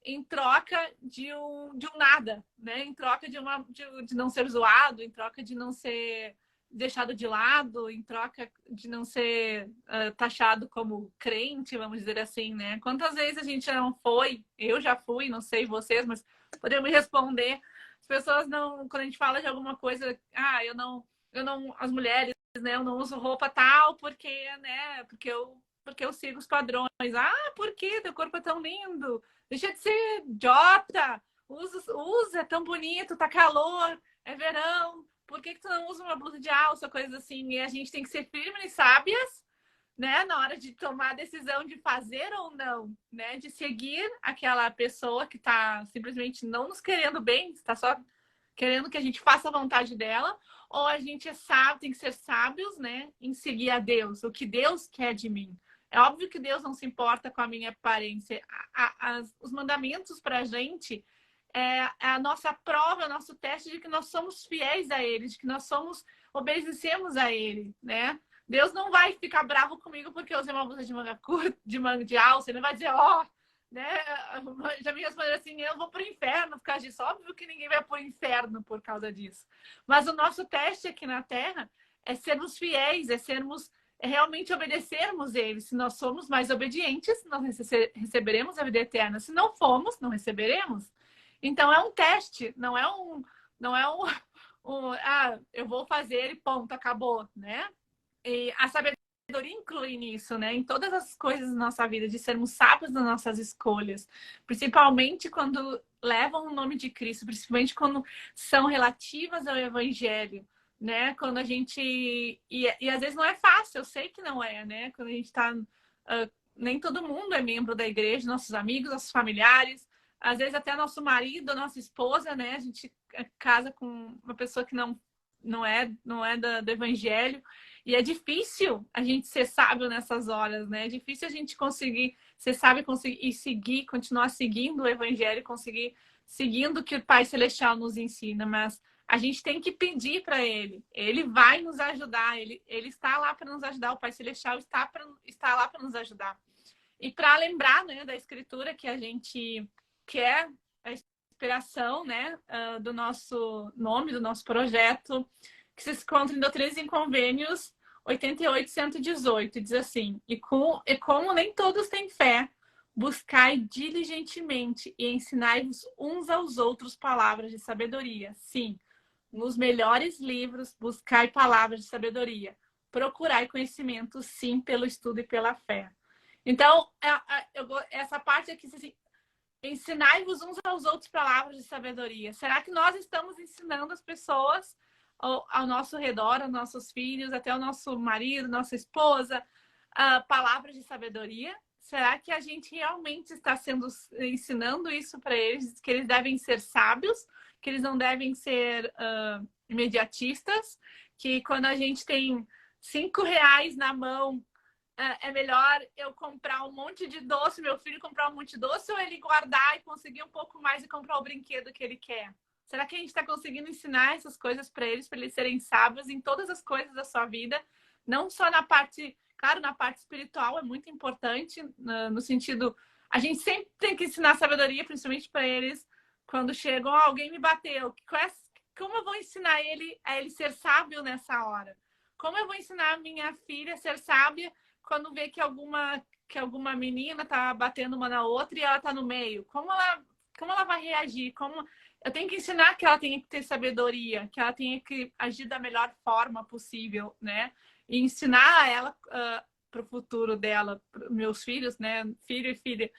S1: em troca de um nada, né? Em troca de não ser zoado, em troca de não ser deixado de lado, em troca de não ser taxado como crente, vamos dizer assim, né? Quantas vezes a gente não foi? Eu já fui, não sei vocês, mas podemos responder. As pessoas não, quando a gente fala de alguma coisa, eu não, as mulheres, né? Eu não uso roupa tal porque, né? Porque eu sigo os padrões. Ah, por quê? Teu corpo é tão lindo. Deixa de ser idiota. Usa, é tão bonito, tá calor, é verão. Por que tu não usa uma blusa de alça, coisas assim? E a gente tem que ser firmes e sábias, né? Na hora de tomar a decisão de fazer ou não, né? De seguir aquela pessoa que tá simplesmente não nos querendo bem, está só querendo que a gente faça a vontade dela, ou a gente é sábio, tem que ser sábios, né? Em seguir a Deus, o que Deus quer de mim. É óbvio que Deus não se importa com a minha aparência. Os mandamentos para a gente é a nossa prova, é o nosso teste de que nós somos fiéis a Ele, de que nós obedecemos a Ele, né? Deus não vai ficar bravo comigo porque eu usei uma blusa de manga curta, de manga de alça. Ele não vai dizer, né? Já me responderam assim, eu vou pro inferno por causa disso. Óbvio que ninguém vai pro inferno por causa disso. Mas o nosso teste aqui na Terra é sermos fiéis, é realmente obedecermos ele. Se nós somos mais obedientes, nós receberemos a vida eterna. Se não formos, não receberemos. Então é um teste, não é eu vou fazer e ponto, acabou, né? E a sabedoria inclui nisso, né? Em todas as coisas da nossa vida, de sermos sábios nas nossas escolhas, principalmente quando levam o nome de Cristo, principalmente quando são relativas ao Evangelho, né? Quando a gente e às vezes não é fácil, eu sei que não é, né? Quando a gente está nem todo mundo é membro da igreja, nossos amigos, nossos familiares, às vezes até nosso marido, nossa esposa, né? A gente casa com uma pessoa que não é do Evangelho. E é difícil a gente ser sábio nessas horas, né? É difícil a gente conseguir ser sábio e seguir, continuar seguindo o Evangelho, conseguir seguindo o que o Pai Celestial nos ensina. Mas a gente tem que pedir para Ele. Ele vai nos ajudar. Ele está lá para nos ajudar. O Pai Celestial está lá para nos ajudar. E para lembrar, né, da Escritura que a gente quer, a inspiração, né, do nosso nome, do nosso projeto, que se encontra em Doutrinas e Convênios 88-118, diz assim: e como nem todos têm fé, buscai diligentemente e ensinai-vos uns aos outros palavras de sabedoria. Sim, nos melhores livros, buscai palavras de sabedoria. Procurai conhecimento, sim, pelo estudo e pela fé. Então, essa parte aqui, assim, ensinai-vos uns aos outros palavras de sabedoria. Será que nós estamos ensinando as pessoas ao nosso redor, aos nossos filhos, até ao nosso marido, nossa esposa, palavras de sabedoria? Será que a gente realmente está ensinando isso para eles, que eles devem ser sábios, que eles não devem ser imediatistas, que quando a gente tem R$ 5 na mão, é melhor eu comprar um monte de doce, meu filho comprar um monte de doce, ou ele guardar e conseguir um pouco mais e comprar o brinquedo que ele quer? Será que a gente está conseguindo ensinar essas coisas para eles serem sábios em todas as coisas da sua vida? Não só na parte, claro, na parte espiritual é muito importante, no sentido, a gente sempre tem que ensinar sabedoria, principalmente para eles, quando chegam, alguém me bateu. Como eu vou ensinar a ele ser sábio nessa hora? Como eu vou ensinar a minha filha a ser sábia quando vê que alguma menina tá batendo uma na outra e ela tá no meio? Como ela ela vai reagir, como eu tenho que ensinar que ela tem que ter sabedoria, que ela tem que agir da melhor forma possível, né? E ensinar ela para o futuro dela, meus filhos, né? Filho e filha.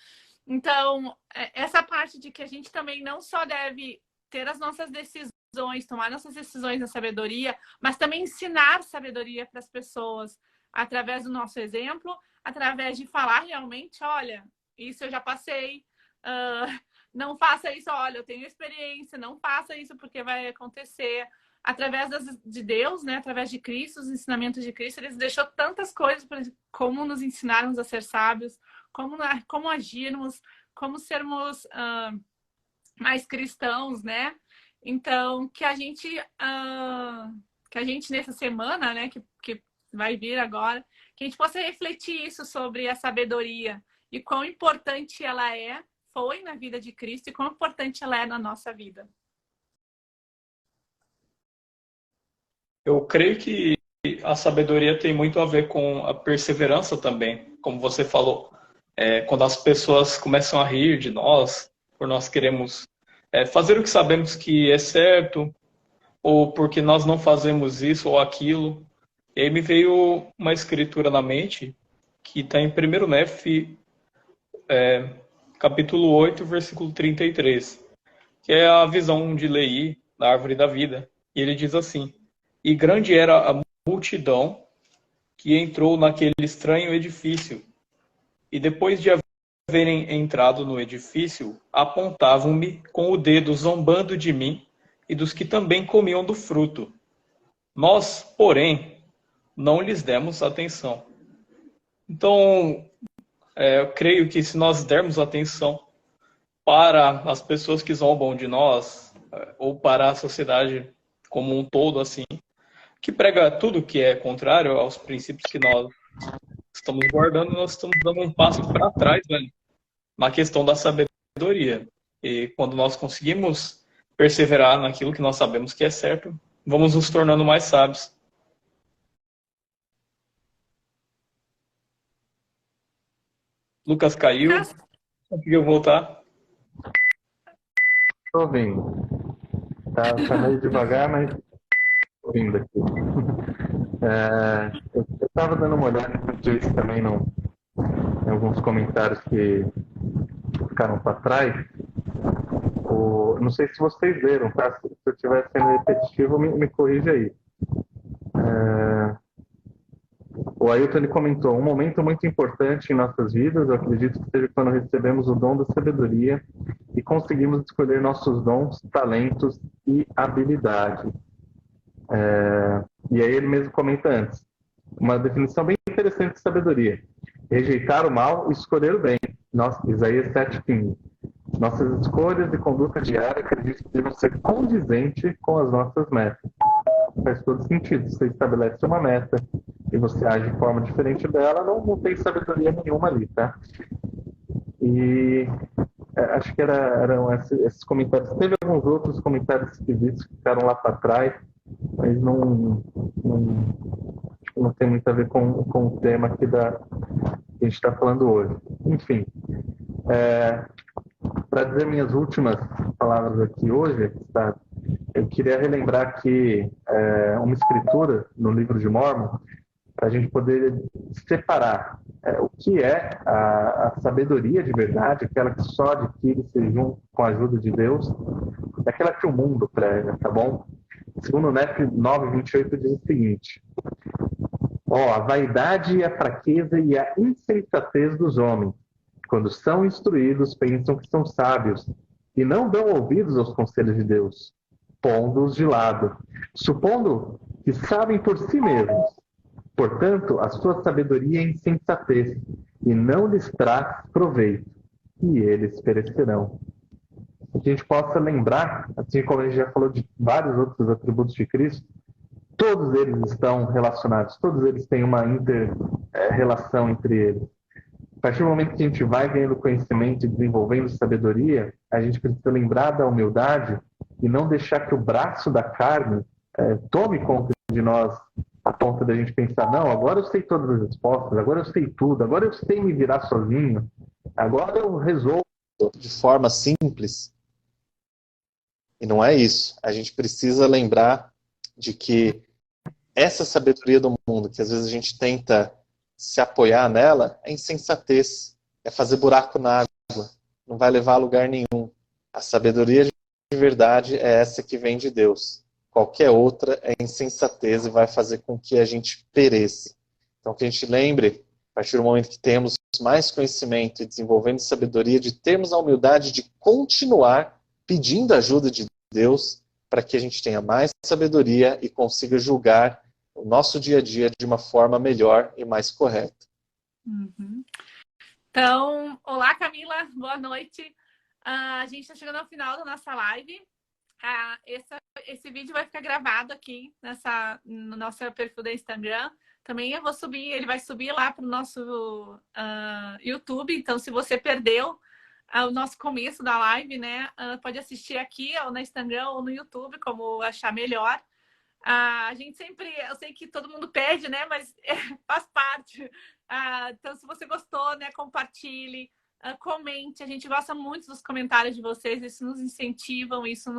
S1: Então, essa parte de que a gente também não só deve ter as nossas decisões, tomar nossas decisões na sabedoria, mas também ensinar sabedoria para as pessoas através do nosso exemplo, através de falar realmente, olha, isso eu já passei, não faça isso, olha, eu tenho experiência, não faça isso porque vai acontecer. Através de Deus, né? Através de Cristo, os ensinamentos de Cristo, ele deixou tantas coisas para como nos ensinarmos a ser sábios, como agirmos, como sermos mais cristãos, né? Então, que a gente nessa semana, né, que vai vir agora, que a gente possa refletir isso sobre a sabedoria e quão importante ela foi na vida de Cristo e quão importante ela é na nossa vida.
S3: Eu creio que a sabedoria tem muito a ver com a perseverança também, como você falou. Quando as pessoas começam a rir de nós, por nós queremos fazer o que sabemos que é certo, ou porque nós não fazemos isso ou aquilo. E aí me veio uma escritura na mente, que está em 1 Nef, capítulo 8, versículo 33, que é a visão de Leí, da árvore da vida. E ele diz assim: e grande era a multidão que entrou naquele estranho edifício. E depois de haverem entrado no edifício, apontavam-me com o dedo, zombando de mim e dos que também comiam do fruto. Nós, porém, não lhes demos atenção. Então, eu creio que se nós dermos atenção para as pessoas que zombam de nós, ou para a sociedade como um todo, assim, que prega tudo que é contrário aos princípios que nós estamos guardando, nós estamos dando um passo para trás, velho, na questão da sabedoria. E quando nós conseguimos perseverar naquilo que nós sabemos que é certo, vamos nos tornando mais sábios. Lucas caiu, conseguiu voltar?
S2: Estou ouvindo. Tá meio devagar, mas estou ouvindo aqui. Eu estava dando uma olhada isso também em alguns comentários que ficaram para trás. Não sei se vocês leram, tá? Se eu estiver sendo repetitivo, me corrija aí. O Ailton comentou: um momento muito importante em nossas vidas, eu acredito que seja quando recebemos o dom da sabedoria e conseguimos escolher nossos dons, talentos e habilidade. E aí ele mesmo comenta antes, uma definição bem interessante de sabedoria: rejeitar o mal e escolher o bem. Isaías 7,15. Nossas escolhas e conduta diária acredito que devem ser condizentes com as nossas metas. Faz todo sentido. Você estabelece uma meta e você age de forma diferente dela, não tem sabedoria nenhuma ali, tá? E acho que eram esses comentários. Teve alguns outros comentários esquisitos que ficaram lá para trás, mas não tem muito a ver com o tema aqui que a gente está falando hoje. Enfim, para dizer minhas últimas palavras aqui hoje, tá? Eu queria relembrar aqui uma escritura no livro de Mórmon, para a gente poder separar o que é a sabedoria de verdade, aquela que só adquire-se junto com a ajuda de Deus, daquela que o mundo prega, tá bom? Segundo Nef 9:28 diz o seguinte: a vaidade, a fraqueza e a insensatez dos homens, quando são instruídos, pensam que são sábios e não dão ouvidos aos conselhos de Deus, pondo-os de lado, supondo que sabem por si mesmos. Portanto, a sua sabedoria é insensatez e não lhes traz proveito, e eles perecerão. Que a gente possa lembrar, assim como a gente já falou de vários outros atributos de Cristo, todos eles estão relacionados, todos eles têm uma inter-relação entre eles. A partir do momento que a gente vai ganhando conhecimento e desenvolvendo sabedoria, a gente precisa lembrar da humildade e não deixar que o braço da carne tome conta de nós, a ponto da gente pensar: não, agora eu sei todas as respostas, agora eu sei tudo, agora eu sei me virar sozinho, agora eu resolvo
S4: de forma simples. E não é isso. A gente precisa lembrar de que essa sabedoria do mundo, que às vezes a gente tenta se apoiar nela, é insensatez. É fazer buraco na água. Não vai levar a lugar nenhum. A sabedoria de verdade é essa que vem de Deus. Qualquer outra é insensatez e vai fazer com que a gente pereça. Então que a gente lembre, a partir do momento que temos mais conhecimento e desenvolvendo sabedoria, de termos a humildade de continuar pedindo ajuda de Deus para que a gente tenha mais sabedoria e consiga julgar o nosso dia a dia de uma forma melhor e mais correta.
S1: Uhum. Então, olá Camila, boa noite. A gente está chegando ao final da nossa live. Esse vídeo vai ficar gravado aqui no nosso perfil do Instagram. Também eu vou subir, ele vai subir lá para o nosso YouTube. Então, se você perdeu o nosso começo da live, né, pode assistir aqui ou no Instagram ou no YouTube, como achar melhor. A gente sempre, eu sei que todo mundo pede, né, mas faz parte. Então, se você gostou, né, compartilhe, comente. A gente gosta muito dos comentários de vocês, isso nos incentivam, isso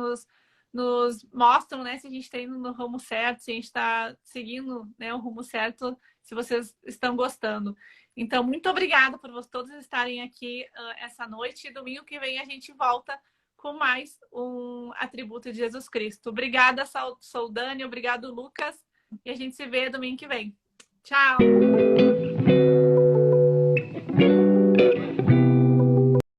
S1: nos mostram, né, se a gente está indo no rumo certo, se a gente está seguindo, né, o rumo certo, se vocês estão gostando. Então, muito obrigada por todos estarem aqui essa noite. E domingo que vem a gente volta com mais um atributo de Jesus Cristo. Obrigada, Soldani. Obrigado, Lucas. E a gente se vê domingo que vem. Tchau!